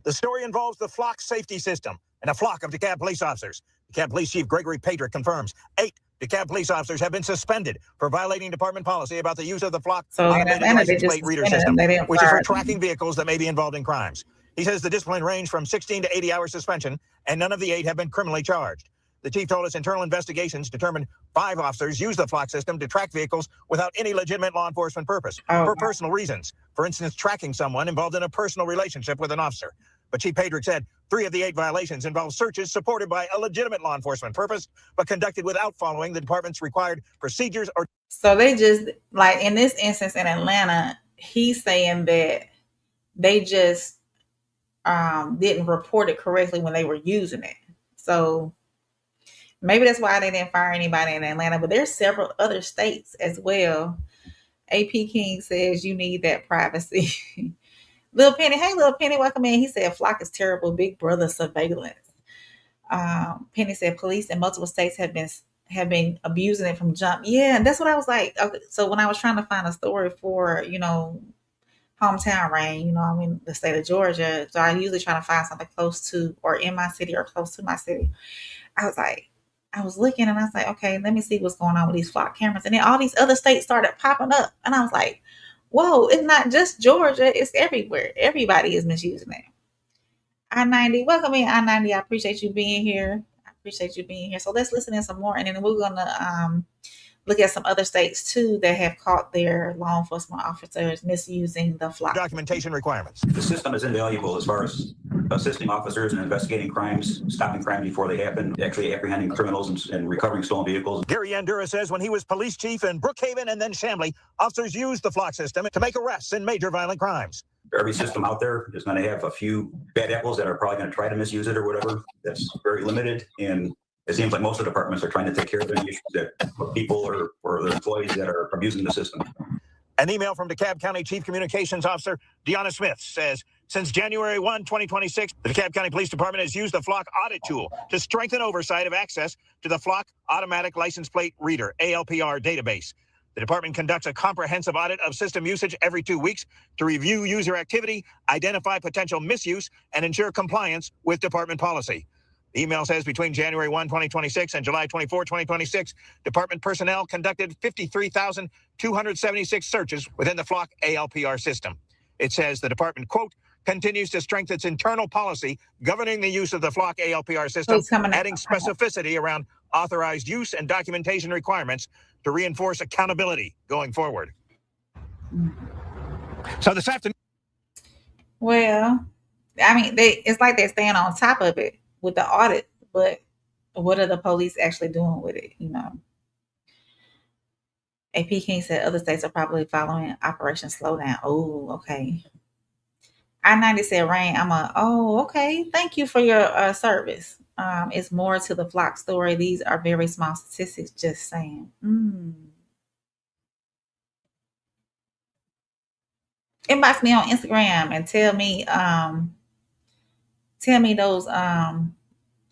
[SPEAKER 28] The story involves the Flock safety system and a flock of DeKalb police officers. DeKalb Police Chief Gregory Patrick confirms 8 DeKalb police officers have been suspended for violating department policy about the use of the Flock
[SPEAKER 2] So in
[SPEAKER 28] automated
[SPEAKER 2] Atlanta, they
[SPEAKER 28] license
[SPEAKER 2] just
[SPEAKER 28] plate reader
[SPEAKER 2] suspended
[SPEAKER 28] system,
[SPEAKER 2] them. They didn't
[SPEAKER 28] which is for
[SPEAKER 2] fire them.
[SPEAKER 28] tracking vehicles that may be involved in crimes. He says the discipline ranged from 16 to 80-hour suspension, and none of the 8 have been criminally charged. The chief told us internal investigations determined 5 officers used the Flock system to track vehicles without any legitimate law enforcement purpose, for personal reasons. For instance, tracking someone involved in a personal relationship with an officer. But Chief Pedrick said 3 of the 8 violations involved searches supported by a legitimate law enforcement purpose, but conducted without following the department's required procedures or...
[SPEAKER 2] So they just, like in this instance in Atlanta, he's saying that they just didn't report it correctly when they were using it. So maybe that's why they didn't fire anybody in Atlanta, but there's several other states as well. AP King says you need that privacy. Lil Penny, hey Lil Penny, welcome in. He said Flock is terrible, big brother surveillance. Penny said police in multiple states have been abusing it from jump. Yeah, and that's what I was like. Okay, so when I was trying to find a story for, hometown rain, I'm in the state of Georgia. So I usually try to find something close to or in my city or close to my city. I was looking and I was like, okay, let me see what's going on with these Flock cameras. And then all these other states started popping up. And I was like, whoa, it's not just Georgia, it's everywhere. Everybody is misusing it. I-90, welcome in I-90. I appreciate you being here. So let's listen in some more. And then we're going to look at some other states too that have caught their law enforcement officers misusing the Flock
[SPEAKER 28] documentation requirements.
[SPEAKER 4] The system is invaluable as far as assisting officers in investigating crimes, stopping crimes before they happen, actually apprehending criminals and recovering stolen vehicles.
[SPEAKER 28] Gary Andura says when he was police chief in Brookhaven and then Chamblee, officers used the Flock system to make arrests in major violent crimes.
[SPEAKER 4] Every system out there is going to have a few bad apples that are probably going to try to misuse it or whatever. That's very limited. And it seems like most of the departments are trying to take care of any issues that people or the employees that are abusing the system.
[SPEAKER 28] An email from DeKalb County Chief Communications Officer DeJonai Smith says, since January 1, 2026, the DeKalb County Police Department has used the Flock audit tool to strengthen oversight of access to the Flock Automatic License Plate Reader, ALPR database. The department conducts a comprehensive audit of system usage every 2 weeks to review user activity, identify potential misuse, and ensure compliance with department policy. The email says between January 1, 2026 and July 24, 2026, department personnel conducted 53,276 searches within the Flock ALPR system. It says the department, quote, continues to strengthen its internal policy governing the use of the Flock ALPR system, adding specificity around authorized use and documentation requirements to reinforce accountability going forward. So this afternoon...
[SPEAKER 2] Well, I mean, it's like they're staying on top of it with the audit, but what are the police actually doing with it? AP King said other states are probably following Operation Slowdown. Oh, okay. I-90 said, Rain, okay. Thank you for your service. It's more to the Flock story. These are very small statistics, just saying. Inbox me on Instagram and tell me those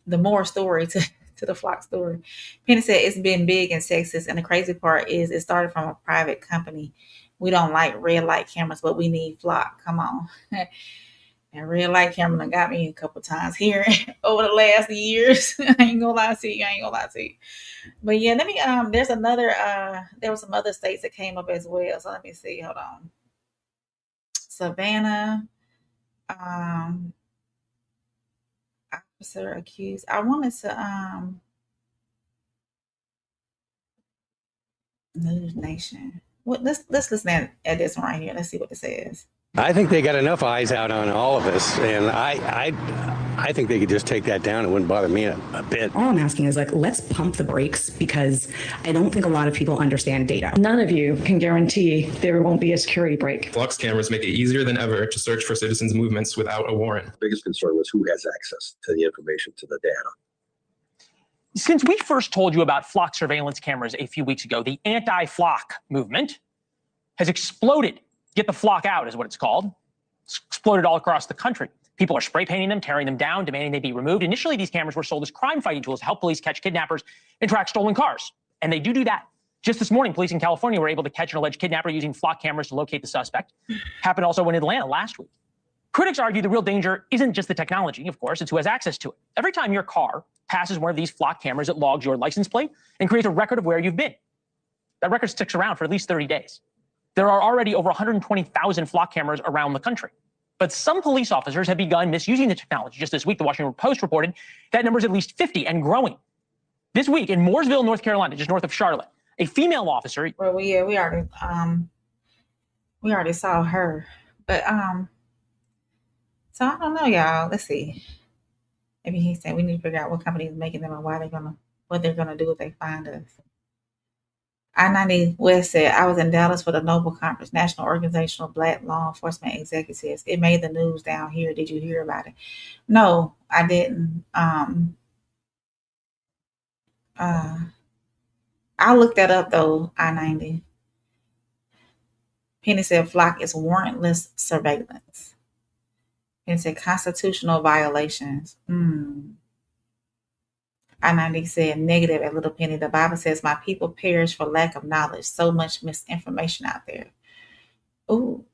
[SPEAKER 2] the more story to the Flock story. Penny said it's been big and sexist, and the crazy part is it started from a private company. We don't like red light cameras, but we need Flock. Come on. And red light camera got me a couple times here over the last years. I ain't gonna lie to you. But yeah, let me there's another there were some other states that came up as well. So let me see. Hold on. Savannah, officer accused. I wanted to News Nation. Let's listen at this one right here. Let's see what it says.
[SPEAKER 5] I think they got enough eyes out on all of us, and I think they could just take that down. It wouldn't bother me a bit.
[SPEAKER 6] All I'm asking is let's pump the brakes, because I don't think a lot of people understand data. None of you can guarantee there won't be a security break.
[SPEAKER 7] Flock's cameras make it easier than ever to search for citizens' movements without a warrant.
[SPEAKER 8] The biggest concern was who has access to the information, to the data.
[SPEAKER 9] Since we first told you about Flock surveillance cameras a few weeks ago, the anti-Flock movement has exploded. Get the Flock out is what it's called. It's exploded all across the country. People are spray painting them, tearing them down, demanding they be removed. Initially, these cameras were sold as crime-fighting tools to help police catch kidnappers and track stolen cars. And they do that. Just this morning, police in California were able to catch an alleged kidnapper using Flock cameras to locate the suspect. Happened also in Atlanta last week. Critics argue the real danger isn't just the technology, of course, it's who has access to it. Every time your car passes one of these flock cameras that logs your license plate and creates a record of where you've been. That record sticks around for at least 30 days. There are already over 120,000 flock cameras around the country. But some police officers have begun misusing the technology. Just this week, the Washington Post reported that number is at least 50 and growing. This week in Mooresville, North Carolina, just north of Charlotte, a female officer.
[SPEAKER 2] Well, we already saw her, but so I don't know, y'all. Let's see. Maybe he said we need to figure out what company is making them and what they're gonna do if they find us. I-90 West said, I was in Dallas for the Noble Conference, National Organization of Black Law Enforcement Executives. It made the news down here. Did you hear about it? No, I didn't. I looked that up though, I-90. Penny said flock is warrantless surveillance. Penny said constitutional violations. I-90 said negative at Little Penny. The Bible says my people perish for lack of knowledge. So much misinformation out there. Ooh.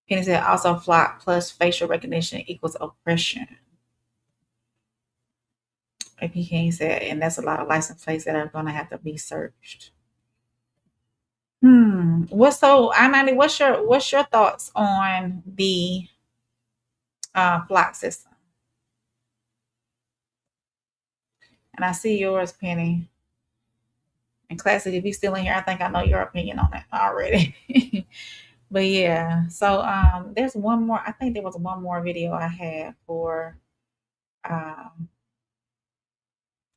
[SPEAKER 2] Penny said also flock plus facial recognition equals oppression. AP King said, and that's a lot of license plates that are going to have to be searched. I-90, what's your thoughts on the flock system? And I see yours, Penny. And Classic, if you're still in here, I think I know your opinion on it already. But yeah, so there's one more. I think there was one more video I had for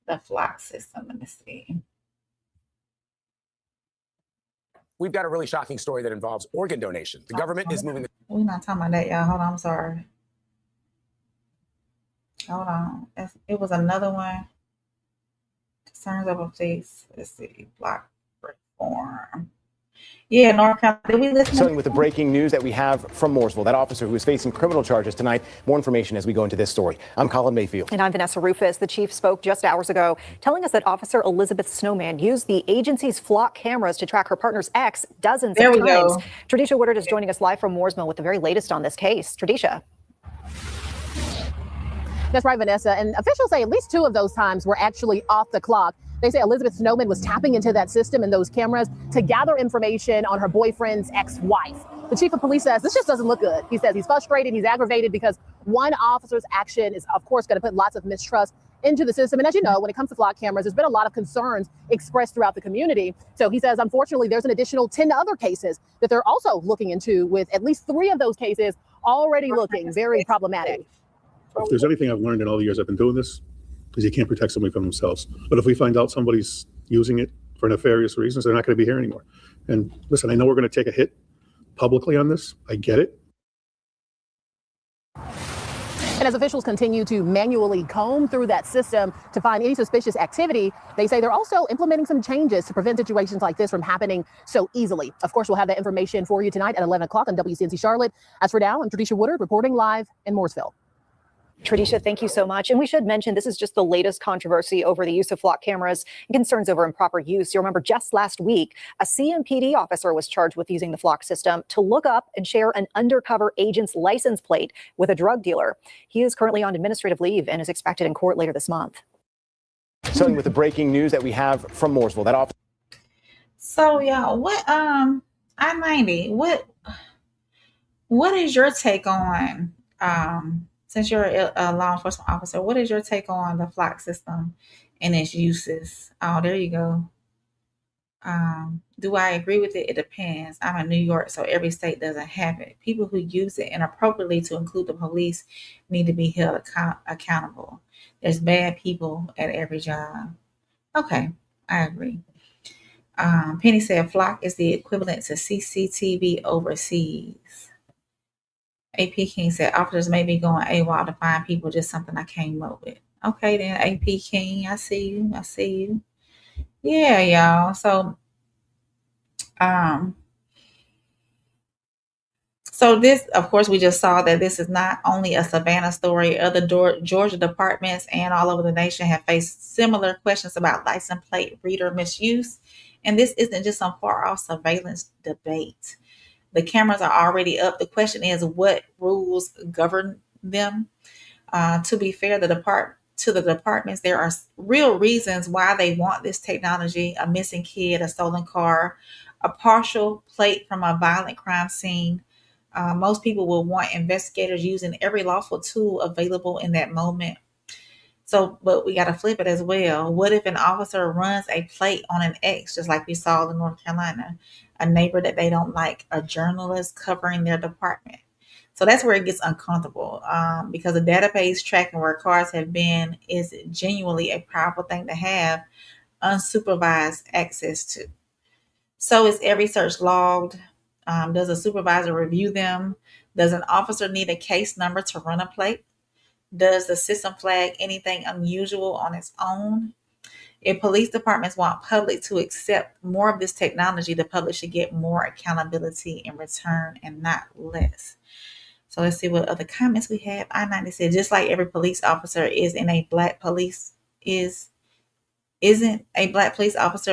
[SPEAKER 2] the flock system. Let me see.
[SPEAKER 10] We've got a really shocking story that involves organ donation. The government is moving.
[SPEAKER 2] We're not talking about that, y'all. Hold on, I'm sorry. Hold on. It was another one. Concerns of a place. Let's see. Block reform. Yeah, North Carolina. Did we listen?
[SPEAKER 10] Starting with the breaking news that we have from Mooresville, that officer who is facing criminal charges tonight. More information as we go into this story. I'm Colin Mayfield.
[SPEAKER 12] And I'm Vanessa Rufus. The chief spoke just hours ago, telling us that Officer Elizabeth Snowman used the agency's flock cameras to track her partner's ex dozens of times.
[SPEAKER 2] Go.
[SPEAKER 12] Tradisha Woodard is joining us live from Mooresville with the very latest on this case. Tradisha.
[SPEAKER 13] That's right, Vanessa. And officials say at least 2 of those times were actually off the clock. They say Elizabeth Snowman was tapping into that system and those cameras to gather information on her boyfriend's ex-wife. The chief of police says this just doesn't look good. He says he's frustrated, he's aggravated because one officer's action is, of course, going to put lots of mistrust into the system. And as you know, when it comes to flock cameras, there's been a lot of concerns expressed throughout the community. So he says, unfortunately, there's an additional 10 other cases that they're also looking into, with at least 3 of those cases already looking very problematic.
[SPEAKER 23] If there's anything I've learned in all the years I've been doing this, is you can't protect somebody from themselves. But if we find out somebody's using it for nefarious reasons, they're not going to be here anymore. And listen, I know we're going to take a hit publicly on this. I get it.
[SPEAKER 13] And as officials continue to manually comb through that system to find any suspicious activity, they say they're also implementing some changes to prevent situations like this from happening so easily. Of course, we'll have that information for you tonight at 11 o'clock on WCNC Charlotte. As for now, I'm Tradisha Woodard reporting live in Mooresville.
[SPEAKER 12] Tradisha, thank you so much. And we should mention this is just the latest controversy over the use of flock cameras and concerns over improper use. You'll remember just last week, a CMPD officer was charged with using the flock system to look up and share an undercover agent's license plate with a drug dealer. He is currently on administrative leave and is expected in court later this month.
[SPEAKER 10] Starting with the breaking news that we have from Mooresville, that officer.
[SPEAKER 2] So y'all, what I-90, what is your take on since you're a law enforcement officer, what is your take on the flock system and its uses? Oh, there you go. Do I agree with it? It depends. I'm in New York, so every state doesn't have it. People who use it inappropriately, to include the police, need to be held accountable. There's bad people at every job. Okay, I agree. Penny said flock is the equivalent to CCTV overseas. AP King said officers may be going AWOL to find people, just something I came up with. Okay then, AP King, I see you. Yeah, y'all. So so this, of course, we just saw that this is not only a Savannah story. Other Georgia departments and all over the nation have faced similar questions about license plate reader misuse. And this isn't just some far off surveillance debate. The cameras are already up. The question is, what rules govern them? To be fair, the departments, there are real reasons why they want this technology: a missing kid, a stolen car, a partial plate from a violent crime scene. Most people will want investigators using every lawful tool available in that moment. So, but we got to flip it as well. What if an officer runs a plate on an ex, just like we saw in North Carolina, a neighbor that they don't like, a journalist covering their department? So that's where it gets uncomfortable, because the database tracking where cars have been is genuinely a powerful thing to have unsupervised access to. So is every search logged? Does a supervisor review them? Does an officer need a case number to run a plate? Does the system flag anything unusual on its own? If police departments want public to accept more of this technology, the public should get more accountability in return and not less. So let's see what other comments we have. I-90 said, just like every police officer isn't a black police officer,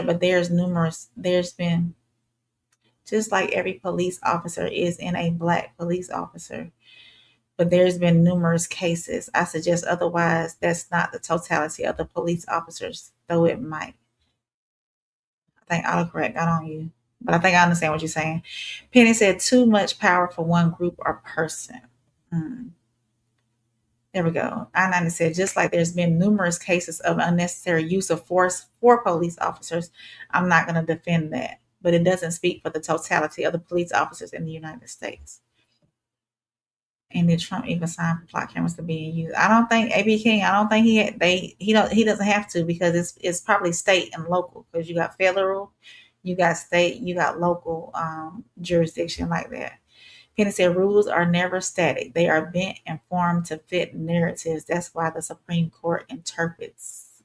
[SPEAKER 2] but there's been, just like every police officer isn't a black police officer, but there's been numerous cases. I suggest otherwise. That's not the totality of the police officers, though it might. I think autocorrect got on you, but I think I understand what you're saying. Penny said, too much power for one group or person. There we go. I-90 said, just like there's been numerous cases of unnecessary use of force for police officers, I'm not going to defend that, but it doesn't speak for the totality of the police officers in the United States. And did Trump even sign for flock cameras to be used? I don't think AB King. I don't think he doesn't have to, because it's probably state and local, because you got federal, you got state, you got local jurisdiction like that. Penny said rules are never static; they are bent and formed to fit narratives. That's why the Supreme Court interprets.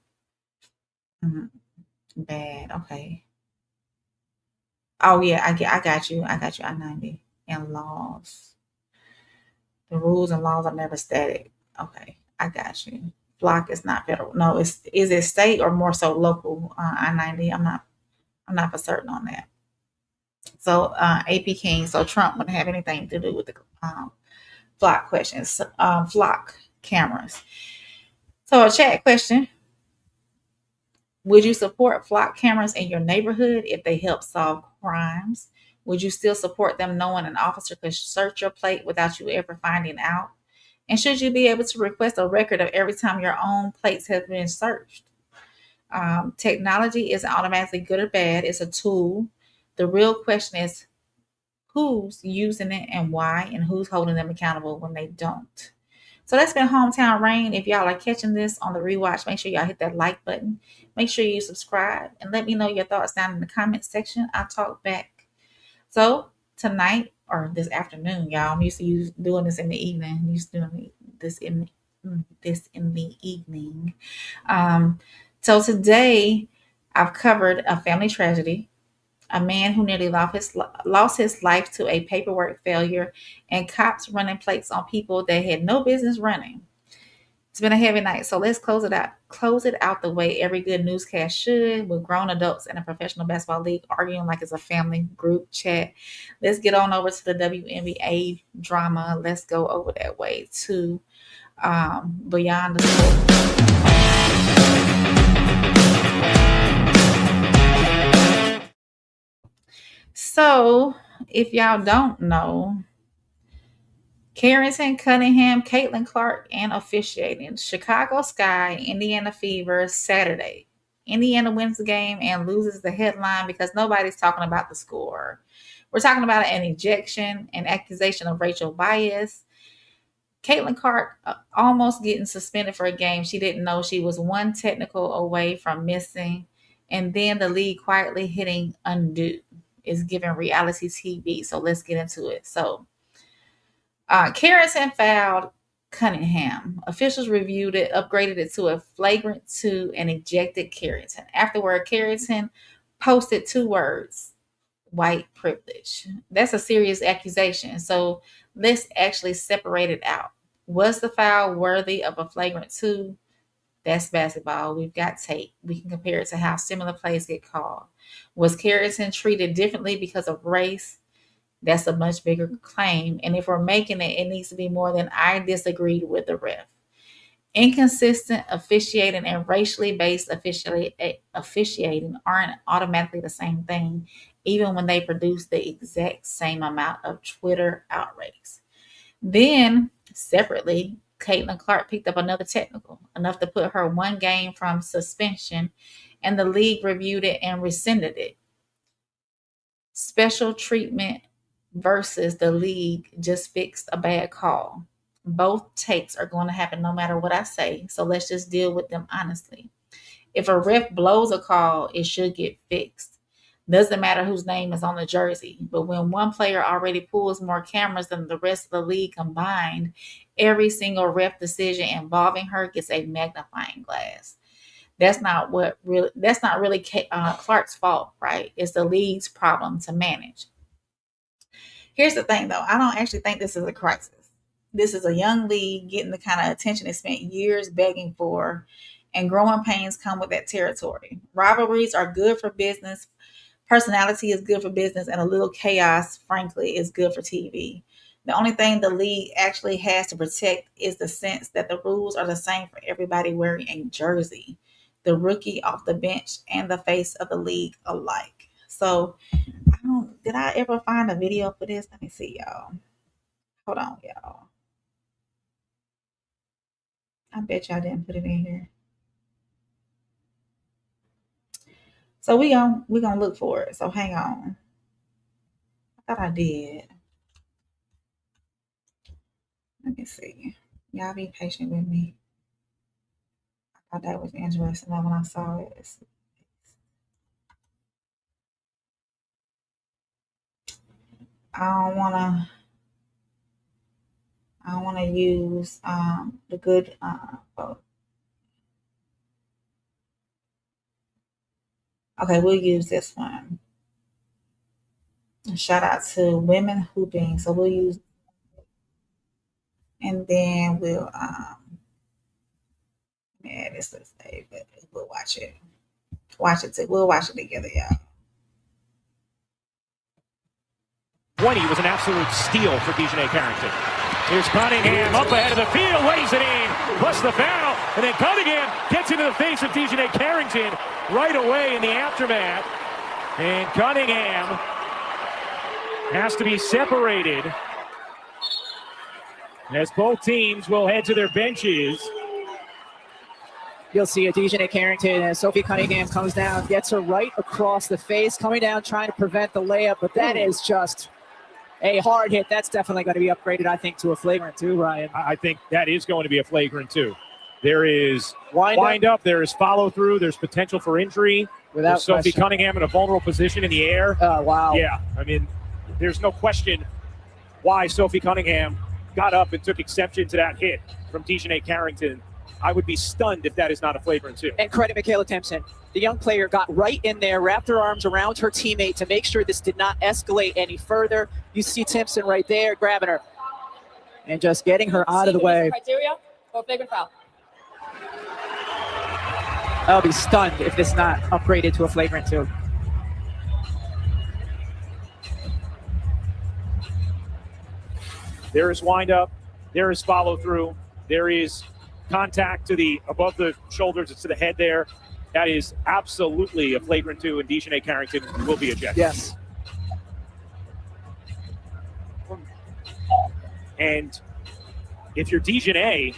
[SPEAKER 2] Bad. Okay. Oh yeah, I got you. I-90 and laws. The rules and laws are never static. Okay, I got you. Flock is not federal. No, is it state or more so local? I-90. I'm not for certain on that. So AP King. So Trump wouldn't have anything to do with the flock questions. Flock cameras. So a chat question: would you support flock cameras in your neighborhood if they help solve crimes? Would you still support them knowing an officer could search your plate without you ever finding out? And should you be able to request a record of every time your own plates have been searched? Technology isn't automatically good or bad. It's a tool. The real question is who's using it and why, and who's holding them accountable when they don't. So that's been Hometown Rain. If y'all are catching this on the rewatch, make sure y'all hit that like button. Make sure you subscribe and let me know your thoughts down in the comment section. I'll talk back. So tonight, or this afternoon, y'all, I'm used to doing this in the evening. I'm used to doing this in the evening. So today, I've covered a family tragedy, a man who nearly lost his life to a paperwork failure, and cops running plates on people that had no business running. It's been a heavy night, so let's close it out the way every good newscast should, with grown adults in a professional basketball league arguing like it's a family group chat. Let's get on over to the WNBA drama. Let's go over that way to Beyond the Sport. So, if y'all don't know, Carrington, Cunningham, Caitlin Clark, and officiating. Chicago Sky, Indiana Fever, Saturday. Indiana wins the game and loses the headline because nobody's talking about the score. We're talking about an ejection, an accusation of racial bias. Caitlin Clark almost getting suspended for a game she didn't know she was one technical away from missing. And then the league quietly hitting undo is giving reality TV. So let's get into it. So Carrington fouled Cunningham. Officials reviewed it, upgraded it to a flagrant 2, and ejected Carrington. Afterward, Carrington posted 2 words: white privilege. That's a serious accusation. So let's actually separate it out. Was the foul worthy of a flagrant 2? That's basketball. We've got tape. We can compare it to how similar plays get called. Was Carrington treated differently because of race? That's a much bigger claim. And if we're making it, it needs to be more than I disagreed with the ref. Inconsistent officiating and racially based officiating aren't automatically the same thing, even when they produce the exact same amount of Twitter outrage. Then, separately, Caitlin Clark picked up another technical, enough to put her 1 game from suspension, and the league reviewed it and rescinded it. Special treatment versus the league just fixed a bad call. Both takes are going to happen no matter what I say, so let's just deal with them honestly. If a ref blows a call, it should get fixed. Doesn't matter whose name is on the jersey, but when one player already pulls more cameras than the rest of the league combined, every single ref decision involving her gets a magnifying glass. That's not really Clark's fault, right? It's the league's problem to manage. Here's the thing, though. I don't actually think this is a crisis. This is a young league getting the kind of attention it spent years begging for, and growing pains come with that territory. Rivalries are good for business. Personality is good for business, and a little chaos, frankly, is good for TV. The only thing the league actually has to protect is the sense that the rules are the same for everybody wearing a jersey, the rookie off the bench and the face of the league alike. So, did I ever find a video for this? Let me see, y'all. Hold on, y'all. I bet y'all didn't put it in here. So we gonna look for it. So hang on. I thought I did. Let me see. Y'all be patient with me. I thought that was interesting when I saw it. I don't wanna use the good quote. Okay, we'll use this one. Shout out to Women Hooping. So we'll use, and then we'll add this to say, but we'll watch it. We'll watch it together, y'all.
[SPEAKER 28] 20 was an absolute steal for DiJonai Carrington. Here's Cunningham up ahead of the field, lays it in, plus the foul, and then Cunningham gets into the face of DiJonai Carrington right away in the aftermath. And Cunningham has to be separated as both teams will head to their benches.
[SPEAKER 11] You'll see a DiJonai Carrington as Sophie Cunningham comes down, gets her right across the face, coming down trying to prevent the layup, but that is just a hard hit. That's definitely going to be upgraded, I think, to a flagrant 2, Ryan.
[SPEAKER 28] I think that is going to be a flagrant 2. There is wind up, there is follow through, there's potential for injury.
[SPEAKER 11] Without
[SPEAKER 28] Sophie
[SPEAKER 11] question.
[SPEAKER 28] Cunningham in a vulnerable position in the air.
[SPEAKER 11] Oh, wow.
[SPEAKER 28] Yeah, I mean, there's no question why Sophie Cunningham got up and took exception to that hit from DiJonai Carrington. I would be stunned if that is not a flagrant 2.
[SPEAKER 11] And credit Michaela Timpson. The young player got right in there, wrapped her arms around her teammate to make sure this did not escalate any further. You see Timpson right there grabbing her and just getting her out of the way.
[SPEAKER 14] Criteria or flagrant foul?
[SPEAKER 11] I'll be stunned if this is not upgraded to a flagrant 2.
[SPEAKER 28] There is wind up, there is follow through, there is contact to the above the shoulders, it's to the head there. That is absolutely a flagrant 2, and DiJonai Carrington will be ejected.
[SPEAKER 11] Yes.
[SPEAKER 28] And if you're DiJonai,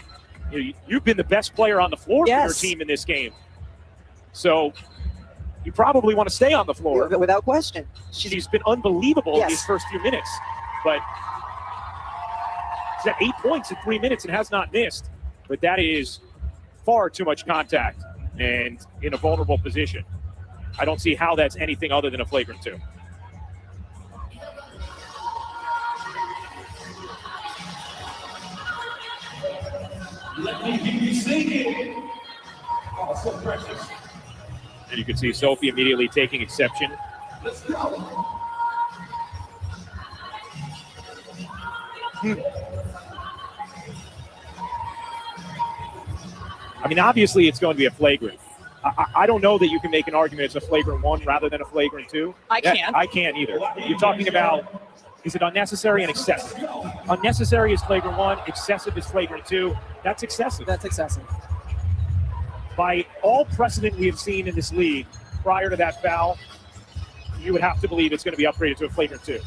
[SPEAKER 28] you've been the best player on the floor for your team in this game. So you probably want to stay on the floor.
[SPEAKER 11] Without question.
[SPEAKER 28] She's been unbelievable in these first few minutes. But she's at 8 points in 3 minutes and has not missed. But that is far too much contact and in a vulnerable position. I don't see how that's anything other than a flagrant 2.
[SPEAKER 15] Let me keep you singing. Oh, so precious.
[SPEAKER 28] And you can see Sophie immediately taking exception.
[SPEAKER 15] Let's go.
[SPEAKER 28] I mean, obviously it's going to be a flagrant. I don't know that you can make an argument it's a flagrant 1 rather than a flagrant 2.
[SPEAKER 11] I can't.
[SPEAKER 28] I can't either. You're talking about
[SPEAKER 14] Is it unnecessary and excessive? Unnecessary is flagrant 1, excessive is flagrant 2. That's excessive.
[SPEAKER 11] That's excessive.
[SPEAKER 14] By all precedent we have seen in this league prior to that foul, you would have to believe it's going to be upgraded to a flagrant 2.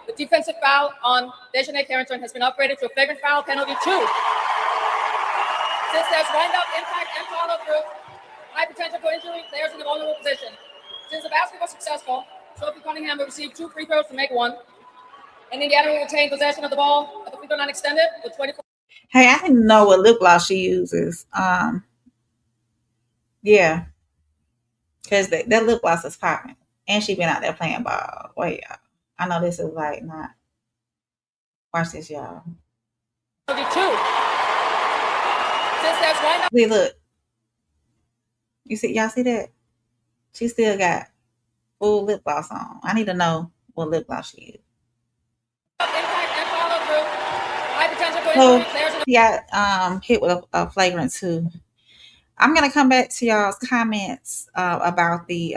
[SPEAKER 16] The defensive foul on DiJonai Carrington has been upgraded to a flagrant foul penalty 2. Since there's wind-up, impact, and follow-through, high potential for injury, players in a vulnerable position. Since the basket was successful, Sophie Cunningham will receive 2 free throws to make 1. And Indiana will retain possession of the ball at the free throw line extended with 24.
[SPEAKER 2] Hey, I didn't know what lip gloss she uses. Yeah. Because that lip gloss is popping. And she been out there playing ball. Wait, y'all. I know this is like not. Watch this, y'all. See, look. You see, y'all see that? She still got full lip gloss on. I need to know what lip gloss she uses. So he got hit with a flagrant 2. I'm gonna come back to y'all's comments about the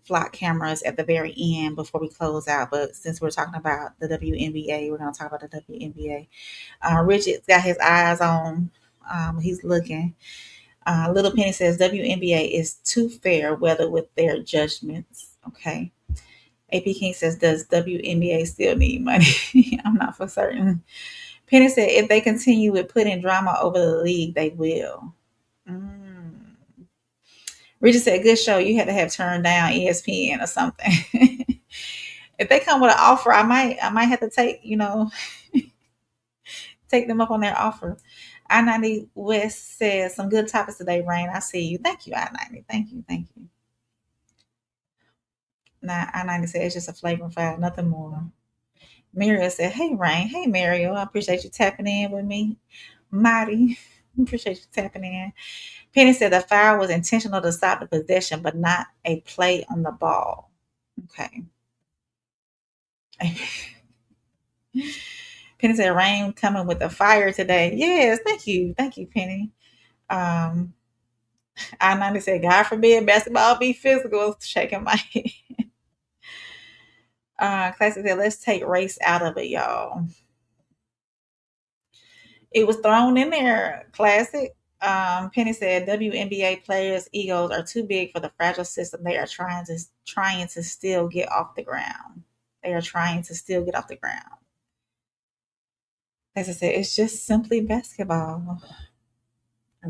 [SPEAKER 2] flock cameras at the very end before we close out. But since we're talking about the WNBA, we're gonna talk about the WNBA. Richard's got his eyes on. He's looking. Little Penny says WNBA is too fair weather with their judgments. Okay. AP King says, does WNBA still need money? I'm not for certain. Penny said, if they continue with putting drama over the league, they will. Richard said, good show. You had to have turned down ESPN or something. If they come with an offer, I might have to take them up on their offer. I-90 West says, some good topics today, Rain. I see you. Thank you, I-90. Thank you. Now, I-90 said, it's just a flagrant foul, nothing more. Mario said, hey, Rain. Hey, Mario. I appreciate you tapping in with me. Mighty. Appreciate you tapping in. Penny said the foul was intentional to stop the possession, but not a play on the ball. Okay. Penny said, Rain coming with the fire today. Yes, thank you. Thank you, Penny. I-90 said, God forbid basketball be physical. Shaking my head. Classic said, let's take race out of it, y'all. It was thrown in there, Classic. Penny said, WNBA players' egos are too big for the fragile system. They are trying to still get off the ground. As I said, it's just simply basketball.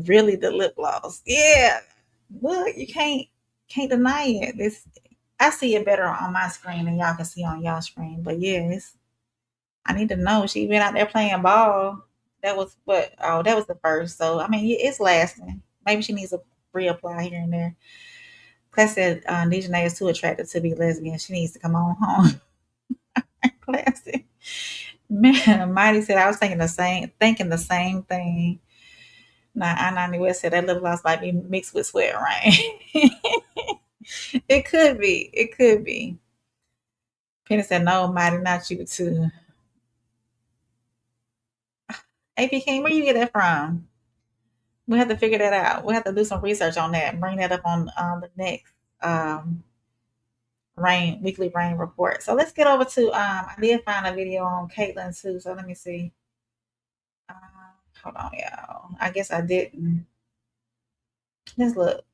[SPEAKER 2] Really, the lip gloss. Yeah. Look, you can't deny it. I see it better on my screen than y'all can see on y'all screen. But yes, I need to know. She been out there playing ball. That was that was the first. So, I mean, it's lasting. Maybe she needs to reapply here and there. Class said DiJonai is too attractive to be lesbian. She needs to come on home. Classic. Man, Mighty said, I was thinking the same thing. Now, I-90 West said that lip gloss might be mixed with sweat, right? It could be. Penny said, no, Mighty, not you too. AP King, where you get that from? We have to figure that out. We have to do some research on that and bring that up on the next weekly rain report. So let's get over to, I did find a video on Caitlin too. So let me see. Hold on, y'all. I guess I didn't. Let's look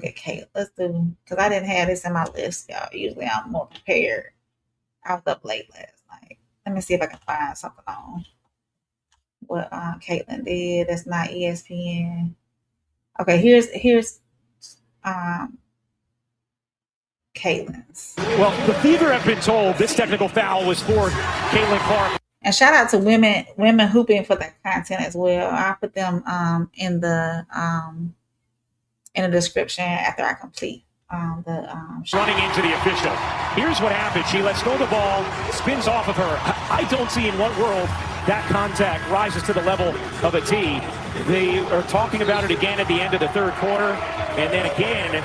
[SPEAKER 2] at Caitlin. Let's do, because I didn't have this in my list, y'all. Usually I'm more prepared. I was up late last night. Let me see if I can find something on what Caitlin did. That's not ESPN. Okay, here's Caitlin's.
[SPEAKER 14] Well, the Fever have been told this technical foul was for Caitlin Clark.
[SPEAKER 2] And shout out to women hooping for that content as well. I'll put them in the description after I complete
[SPEAKER 14] running into the official. Here's what happened. She lets go of the ball, spins off of her. I don't see in what world that contact rises to the level of a T. They are talking about it again at the end of the third quarter. And then again,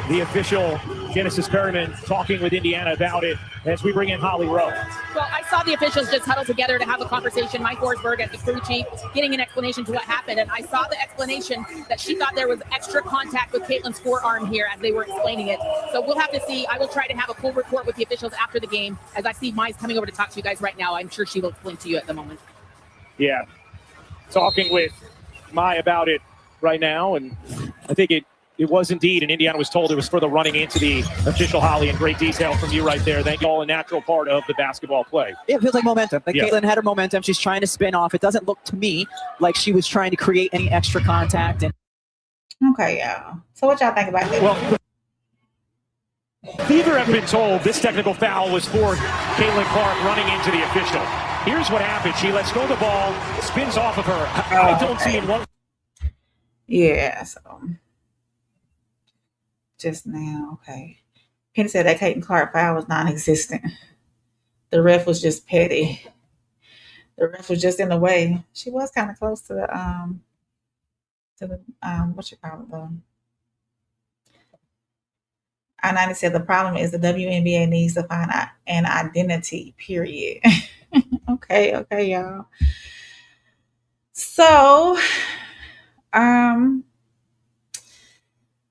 [SPEAKER 14] the official Genesis Perryman talking with Indiana about it as we bring in Holly Rowe.
[SPEAKER 13] Well, I saw the officials just huddle together to have a conversation. Mike Forsberg as the crew chief getting an explanation to what happened. And I saw the explanation that she thought there was extra contact with Caitlin's forearm here as they were explaining it. So we'll have to see. I will try to have a full report with the officials after the game. As I see Mai's coming over to talk to you guys right now, I'm sure she will explain to you at the moment.
[SPEAKER 14] Yeah, talking with Mai about it right now. And I think it was indeed, and Indiana was told it was for the running into the official. Holly, in great detail from you right there. Thank you all. A natural part of the basketball play.
[SPEAKER 11] It feels like momentum. Like
[SPEAKER 14] Yeah.
[SPEAKER 11] Caitlin had her momentum. She's trying to spin off. It doesn't look to me like she was trying to create any extra contact. And
[SPEAKER 2] Okay, y'all. So what y'all think about that?
[SPEAKER 14] Well, neither have been told this technical foul was for Caitlin Clark running into the official. Here's what happened. She lets go of the ball, spins off of her. I don't see in one.
[SPEAKER 2] Yeah, so just now, okay. Penny said that Caitlin Clark foul was non-existent. The ref was just petty. The ref was just in the way. She was kind of close to the what you call it, I-90 said the problem is the WNBA needs to find an identity, period. Okay, y'all. So,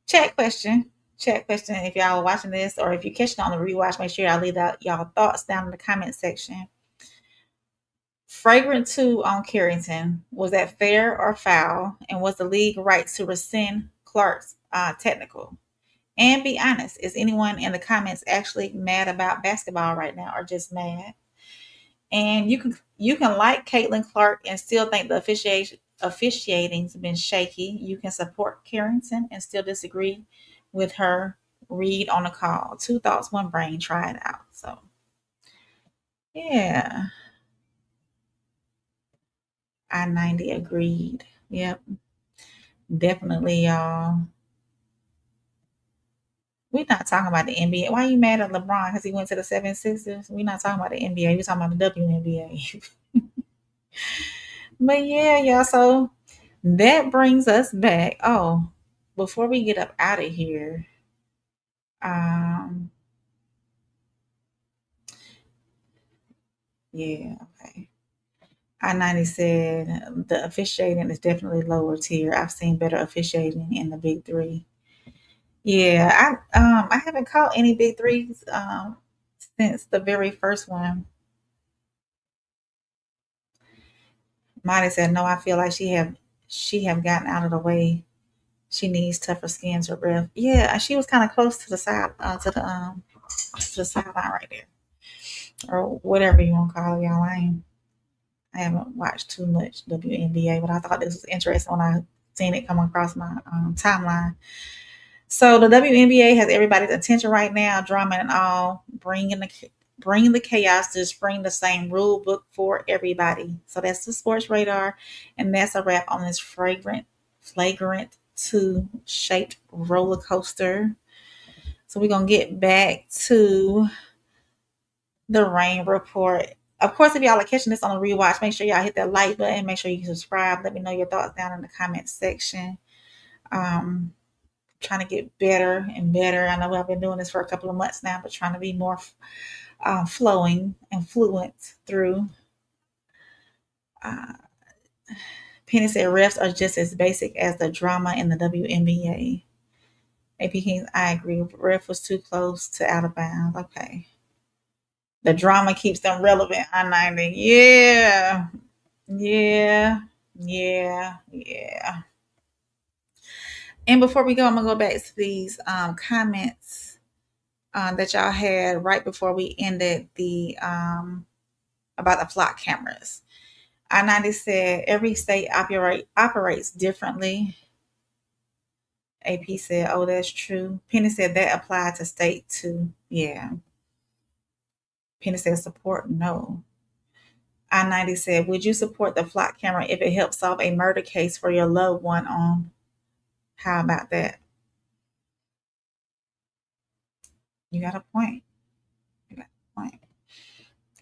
[SPEAKER 2] chat question. If y'all are watching this or if you're catching on the rewatch, make sure y'all leave out y'all thoughts down in the comment section. Flagrant 2 on Carrington, was that fair or foul? And was the league right to rescind Clark's technical? And be honest, is anyone in the comments actually mad about basketball right now or just mad? And you can like Caitlin Clark and still think the officiating's been shaky. You can support Carrington and still disagree with her read on the call. Two thoughts, one brain. Try it out. So, yeah. I-90 agreed. Yep. Definitely, y'all. We're not talking about the NBA. Why are you mad at LeBron? Because he went to the 76ers? We're not talking about the NBA. We're talking about the WNBA. But yeah, y'all. So that brings us back. Oh, before we get up out of here, yeah, okay. I-90 said the officiating is definitely lower tier. I've seen better officiating in the big three. Yeah, I haven't caught any big threes since the very first one. Mighty said no. I feel like she have gotten out of the way. She needs tougher skin to ref. Yeah, she was kind of close to the side to the sideline right there, or whatever you want to call it, y'all. I haven't watched too much WNBA, but I thought this was interesting when I seen it come across my timeline. So the WNBA has everybody's attention right now, drama and all, bringing the chaos to bring the same rule book for everybody. So that's the sports radar, and that's a wrap on this flagrant 2 shaped roller coaster. So we're gonna get back to the rain report. Of course, if y'all are catching this on a rewatch, make sure y'all hit that like button. Make sure you subscribe. Let me know your thoughts down in the comment section. Trying to get better and better. I know I've been doing this for a couple of months now, but trying to be more flowing and fluent through. Penny said refs are just as basic as the drama in the WNBA. AP Kings, I agree. Ref was too close to out of bounds. Okay. The drama keeps them relevant. I-90. Yeah. And before we go, I'm going to go back to these comments that y'all had right before we ended the about the flock cameras. I-90 said every state operates differently. AP said, oh, that's true. Penny said that applied to state too. Yeah. Penny said support, no. I-90 said, would you support the flock camera if it helps solve a murder case for your loved one on? How about that? You got a point.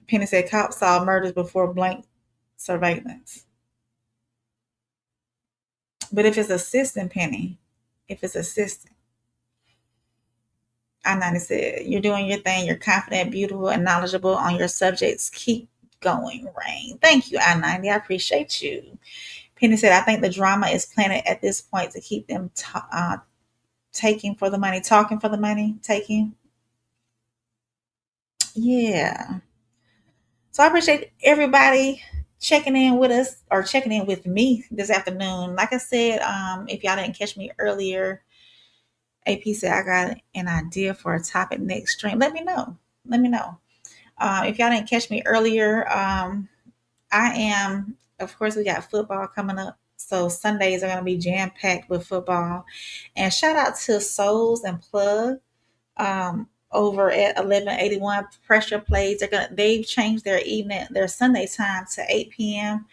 [SPEAKER 2] Penny said cops solve murders before blank surveillance. But if it's assistant, Penny, if it's assistant, I-90 said, you're doing your thing. You're confident, beautiful, and knowledgeable on your subjects. Keep going, Rain. Thank you, I-90. I appreciate you. Penny said, I think the drama is planted at this point to keep them taking for the money, talking for the money, taking. Yeah. So I appreciate everybody checking in with us or checking in with me this afternoon. Like I said, if y'all didn't catch me earlier, AP said I got an idea for a topic next stream. Let me know. Let me know. If y'all didn't catch me earlier, I am, of course, we got football coming up. So Sundays are going to be jam-packed with football. And shout out to Souls and Plug over at 1181 Pressure Plays. They've changed their Sunday time to 8 p.m.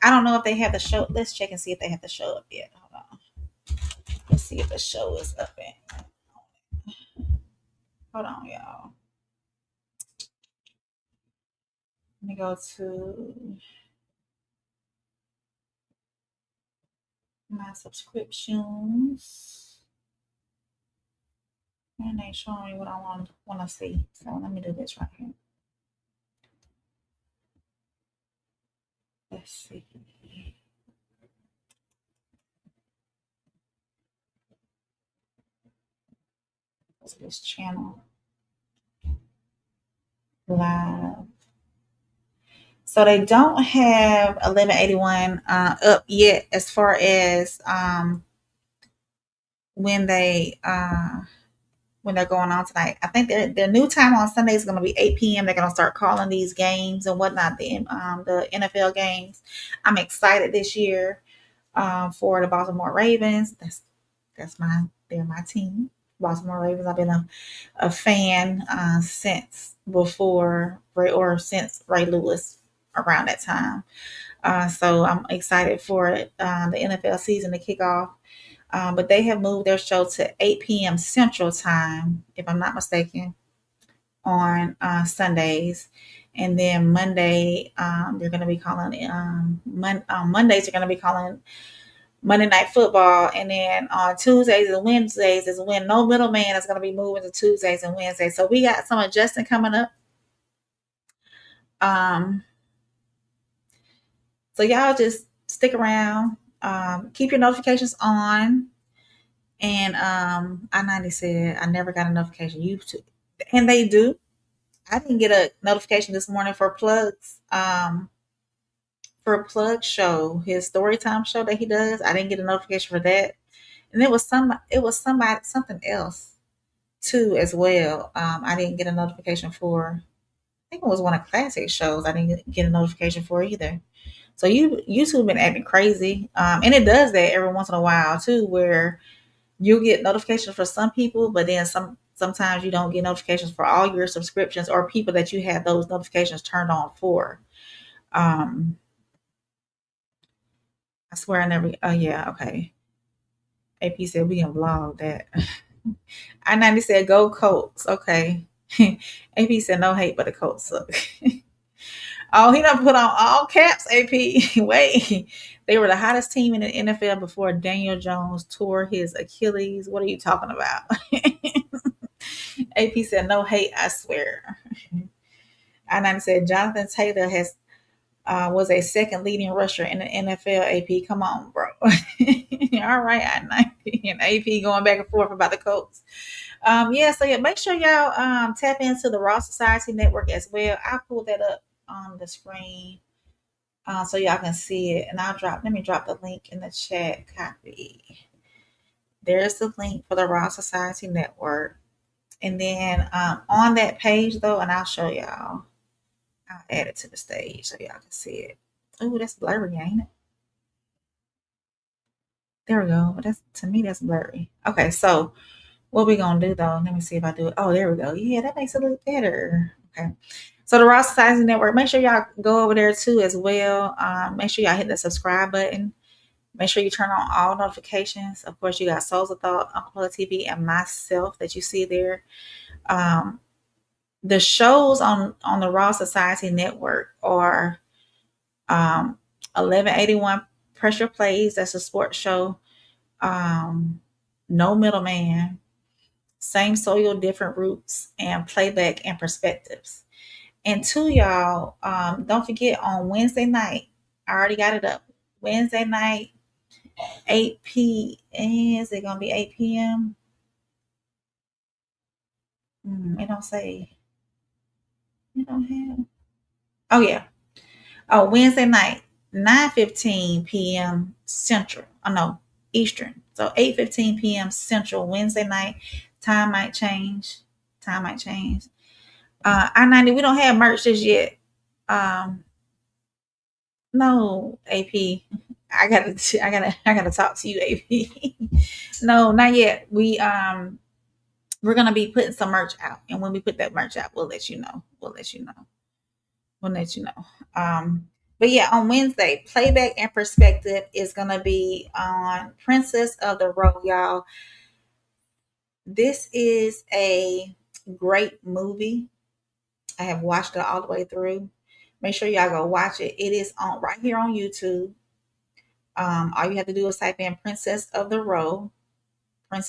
[SPEAKER 2] I don't know if they have the show. Let's check and see if they have the show up yet. Hold on. Let's see if the show is up yet. Hold on, y'all. Let me go to my subscriptions. And they showing me what I want to see. So let me do this right here. Let's see. What's this channel? Live. So they don't have 1181 up yet as far as when they're going on tonight. I think their new time on Sunday is going to be 8 p.m. They're going to start calling these games and whatnot, the NFL games. I'm excited this year for the Baltimore Ravens. They're my team. Baltimore Ravens. I've been a fan since Ray Lewis around that time. So I'm excited for the NFL season to kick off. But they have moved their show to 8 p.m. Central Time, if I'm not mistaken, on Sundays. And then Monday, they're going to be calling Mondays. They're going to be calling Monday Night Football. And then on Tuesdays and Wednesdays is when No Middleman is going to be moving to Tuesdays and Wednesdays. So we got some adjusting coming up. So y'all just stick around. Keep your notifications on. And I-90 said, I never got a notification. YouTube. And they do. I didn't get a notification this morning for Plug's show, his storytime show that he does. I didn't get a notification for that. And it was something else too as well. I didn't get a notification for. I think it was one of Classic shows. I didn't get a notification for either. So YouTube been acting crazy. And it does that every once in a while too, where you get notifications for some people, but then sometimes you don't get notifications for all your subscriptions or people that you have those notifications turned on for. I swear I never. Oh yeah, okay. AP said we can vlog that. I-90 said go Colts. Okay. AP said no hate, but the Colts suck. Oh, he done put on all caps, AP. Wait. They were the hottest team in the NFL before Daniel Jones tore his Achilles. What are you talking about? AP said no hate, I swear. I-90 said Jonathan Taylor was a second leading rusher in the NFL. AP, come on, bro. All right, I-90 and AP going back and forth about the Colts. So make sure y'all tap into the Raw Society Network as well. I'll pull that up on the screen so y'all can see it. And let me drop the link in the chat. Copy. There's the link for the Raw Society Network. And then on that page though, and I'll show y'all. I'll add it to the stage so y'all can see it. Oh, that's blurry, ain't it? There we go. But to me, that's blurry. Okay, so what we gonna do though? Let me see if I do it. Oh, there we go. Yeah, that makes it look better. Okay. So the Raw Society Network, make sure y'all go over there too as well. Make sure y'all hit the subscribe button. Make sure you turn on all notifications. Of course, you got Souls of Thought, Uncle Plug TV, and myself that you see there. The shows on the Raw Society Network are 1181 Pressure Plays. That's a sports show. No Middleman. Same soil, different roots, and playback and perspectives. And two, y'all, don't forget on Wednesday night, I already got it up. Wednesday night, 8 p.m. Is it going to be 8 p.m.? It don't say. You don't have. Oh, yeah. Oh, Wednesday night, 9:15 p.m. Central. Oh, no, Eastern. So 8:15 p.m. Central, Wednesday night. Time might change. I-90, we don't have merch just yet. No, AP. I gotta talk to you, AP. No, not yet. We're gonna be putting some merch out, and when we put that merch out, we'll let you know. But yeah, on Wednesday, playback and perspective is gonna be on Princess of the Row, y'all. This is a great movie. I have watched it all the way through. Make sure y'all go watch it. It is on right here on YouTube. All you have to do is type in Princess of the Row. But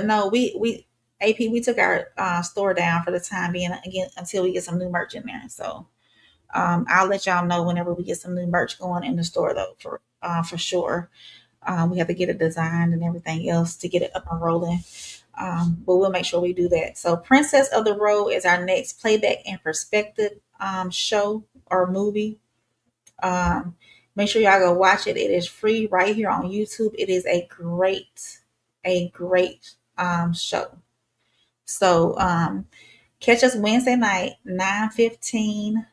[SPEAKER 2] no, we AP, we took our store down for the time being, again, until we get some new merch in there. So I'll let y'all know whenever we get some new merch going in the store, though, for sure. We have to get it designed and everything else to get it up and rolling. But we'll make sure we do that. So Princess of the Row is our next playback and perspective show or movie. Make sure y'all go watch it. It is free right here on YouTube. It is a great show. So catch us Wednesday night, 9:15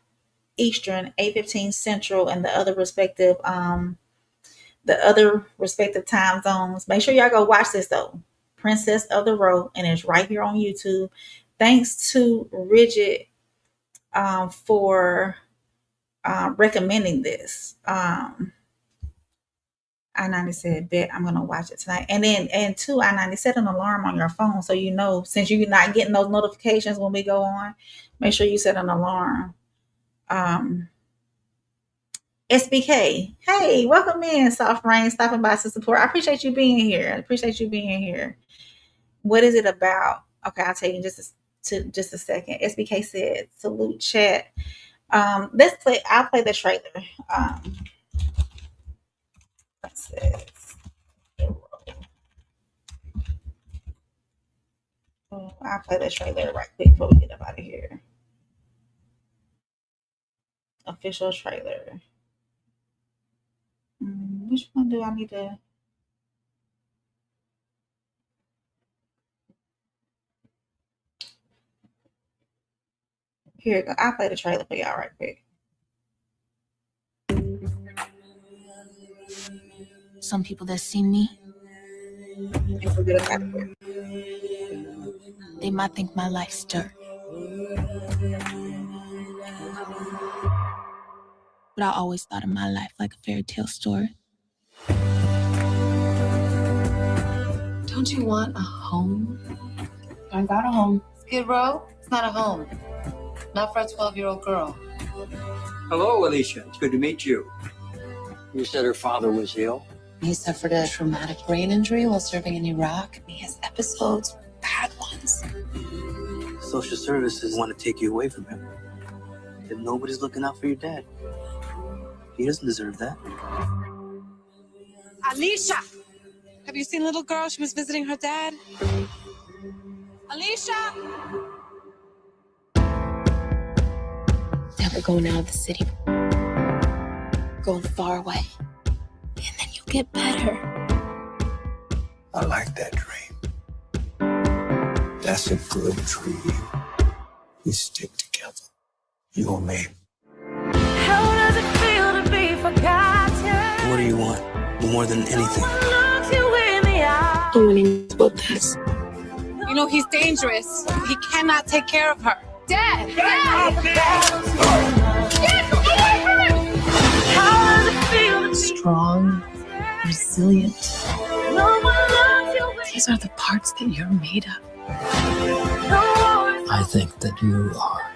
[SPEAKER 2] Eastern, 8:15 Central, and the other respective time zones. Make sure y'all go watch this though. Princess of the Row, and it's right here on YouTube. Thanks to Rigid for recommending this. I-90 said, bet I'm gonna watch it tonight. And two, I-90 set an alarm on your phone so you know, since you're not getting those notifications when we go on, make sure you set an alarm. SBK, hey, welcome in, Soft Rain, stopping by to support. I appreciate you being here. What is it about? Okay, I'll tell you in just a second. SBK said, salute chat. I'll play the trailer. I'll play the trailer right quick before we get up out of here. Official trailer. Which one do I need to? Here you go. I'll play the trailer for y'all right quick.
[SPEAKER 3] Some people that see me, they might think my life's dirt. But I always thought of my life like a fairy tale story. Don't you want a home?
[SPEAKER 17] I got a home. Skid Row? It's not a home. Not for a 12-year-old girl.
[SPEAKER 18] Hello, Alicia. It's good to meet you. You said her father was ill?
[SPEAKER 17] He suffered a traumatic brain injury while serving in Iraq. He has episodes, bad ones.
[SPEAKER 18] Social services want to take you away from him. If nobody's looking out for your dad, he doesn't deserve that.
[SPEAKER 17] Alicia! Have you seen little girl? She was visiting her dad. Alicia!
[SPEAKER 3] Now we're going out of the city. Going far away. And then you'll get better.
[SPEAKER 18] I like that dream. That's a good dream. We stick together. You and me.
[SPEAKER 15] How does it feel to be forgotten?
[SPEAKER 18] What do you want more than anything?
[SPEAKER 17] I want to about this. You know, he's dangerous. He cannot take care of her. Dad! Dad! Get away from him! How does it feel to be
[SPEAKER 3] Strong, resilient. These are the parts that you're made of.
[SPEAKER 18] I think that you are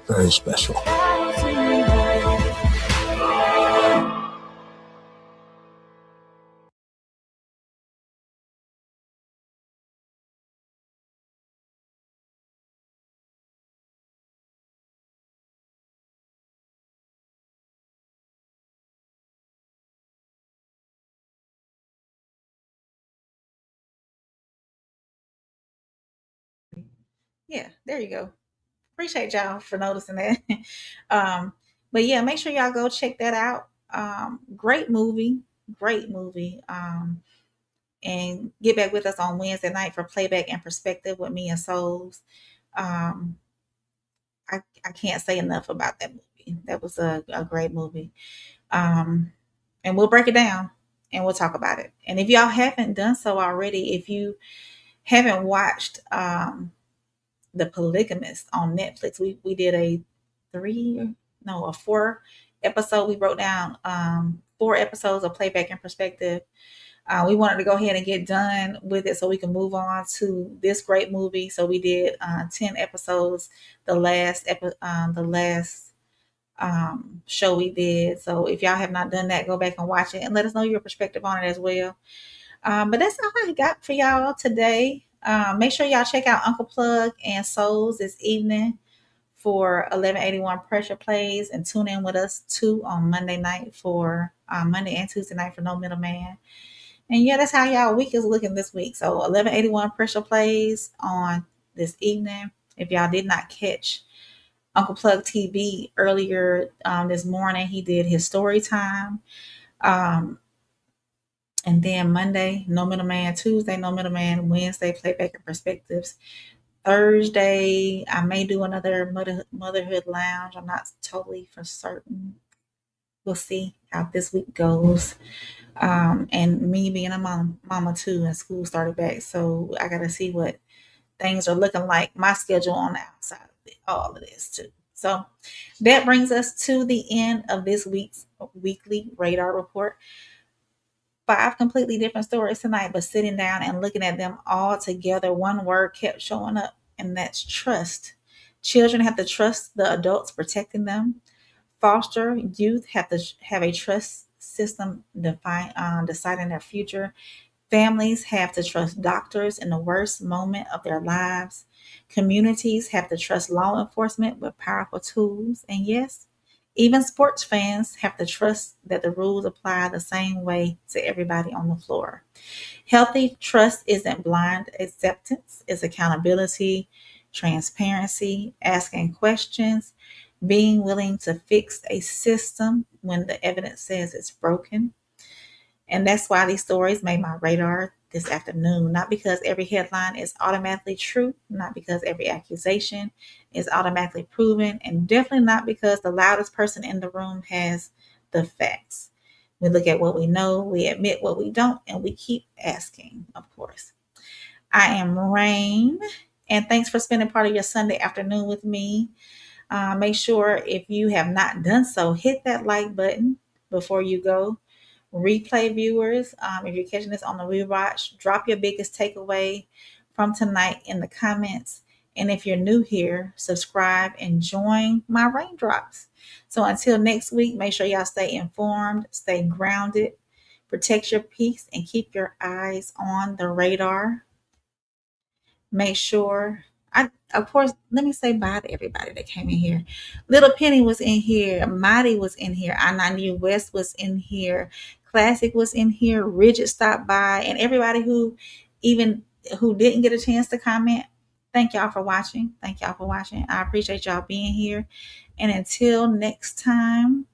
[SPEAKER 18] very special.
[SPEAKER 2] Yeah, there you go. Appreciate y'all for noticing that. But yeah, make sure y'all go check that out. Great movie. Great movie. And get back with us on Wednesday night for Playback and Perspective with me and Souls. Um, I can't say enough about that movie. That was a great movie. And we'll break it down and we'll talk about it. And if y'all haven't done so already, if you haven't watched The Polygamist on Netflix, we did a 4 episode. We wrote down 4 episodes of Playback and Perspective. We wanted to go ahead and get done with it so we can move on to this great movie. So we did 10 episodes. The last show we did. So if y'all have not done that, go back and watch it and let us know your perspective on it as well. But that's all I got for y'all today. Make sure y'all check out Uncle Plug and Souls this evening for 1181 Pressure Plays, and tune in with us too on Monday night for Monday and Tuesday night for No Middleman. And yeah, that's how y'all week is looking this week. So 1181 Pressure Plays on this evening. If y'all did not catch Uncle Plug TV earlier this morning, he did his story time. And then Monday, No Middleman. Tuesday, No Middleman. Wednesday, Playback and Perspectives. Thursday, I may do another Motherhood Lounge. I'm not totally for certain. We'll see how this week goes. And me being a mama too, and school started back. So I got to see what things are looking like. My schedule on the outside of all of this too. So that brings us to the end of this week's weekly radar report. 5 completely different stories tonight, but sitting down and looking at them all together, one word kept showing up, and that's trust. Children have to trust the adults protecting them. Foster youth have to have a trust system deciding their future. Families have to trust doctors in the worst moment of their lives. Communities have to trust law enforcement with powerful tools. And yes, even sports fans have to trust that the rules apply the same way to everybody on the floor. Healthy trust isn't blind acceptance, it's accountability, transparency, asking questions, being willing to fix a system when the evidence says it's broken. And that's why these stories made my radar this afternoon. Not because every headline is automatically true, not because every accusation is automatically proven, and definitely not because the loudest person in the room has the facts. We look at what we know, we admit what we don't, and we keep asking, of course. I am Rain, and thanks for spending part of your Sunday afternoon with me. Make sure, if you have not done so, hit that like button before you go. Replay viewers, if you're catching this on the rewatch, drop your biggest takeaway from tonight in the comments. And if you're new here, subscribe and join my raindrops. So until next week, make sure y'all stay informed, stay grounded, protect your peace, and keep your eyes on the radar. Make sure, of course, let me say bye to everybody that came in here. Little Penny was in here. Mighty was in here. I-90 West was in here. Classic was in here. Rigid stopped by. And everybody who didn't get a chance to comment, thank y'all for watching. Thank y'all for watching. I appreciate y'all being here. And until next time,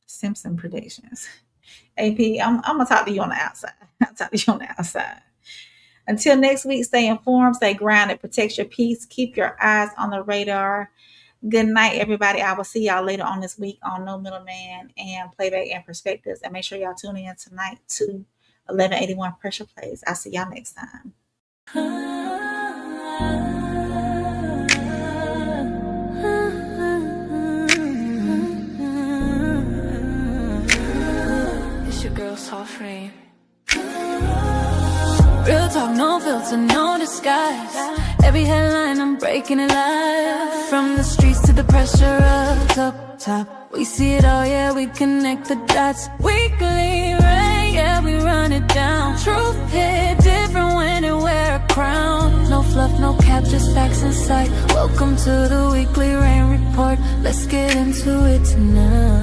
[SPEAKER 2] Simpson predictions. AP, I'm going to talk to you on the outside. I'll talk to you on the outside. Until next week, stay informed, stay grounded, protect your peace, keep your eyes on the radar. Good night, everybody. I will see y'all later on this week on No Middleman and Playback and Perspectives. And make sure y'all tune in tonight to 1181 Pressure Plays. I'll see y'all next time.
[SPEAKER 3] It's your girl, Soft Rain. Real talk, no filter, no disguise. Every headline, I'm breaking it live. From the streets to the pressure up top. We see it all, yeah, we connect the dots. Weekly rain, yeah, we run it down. Truth hit different when it wear a crown. No fluff, no cap, just facts in sight. Welcome to the weekly rain report. Let's get into it tonight.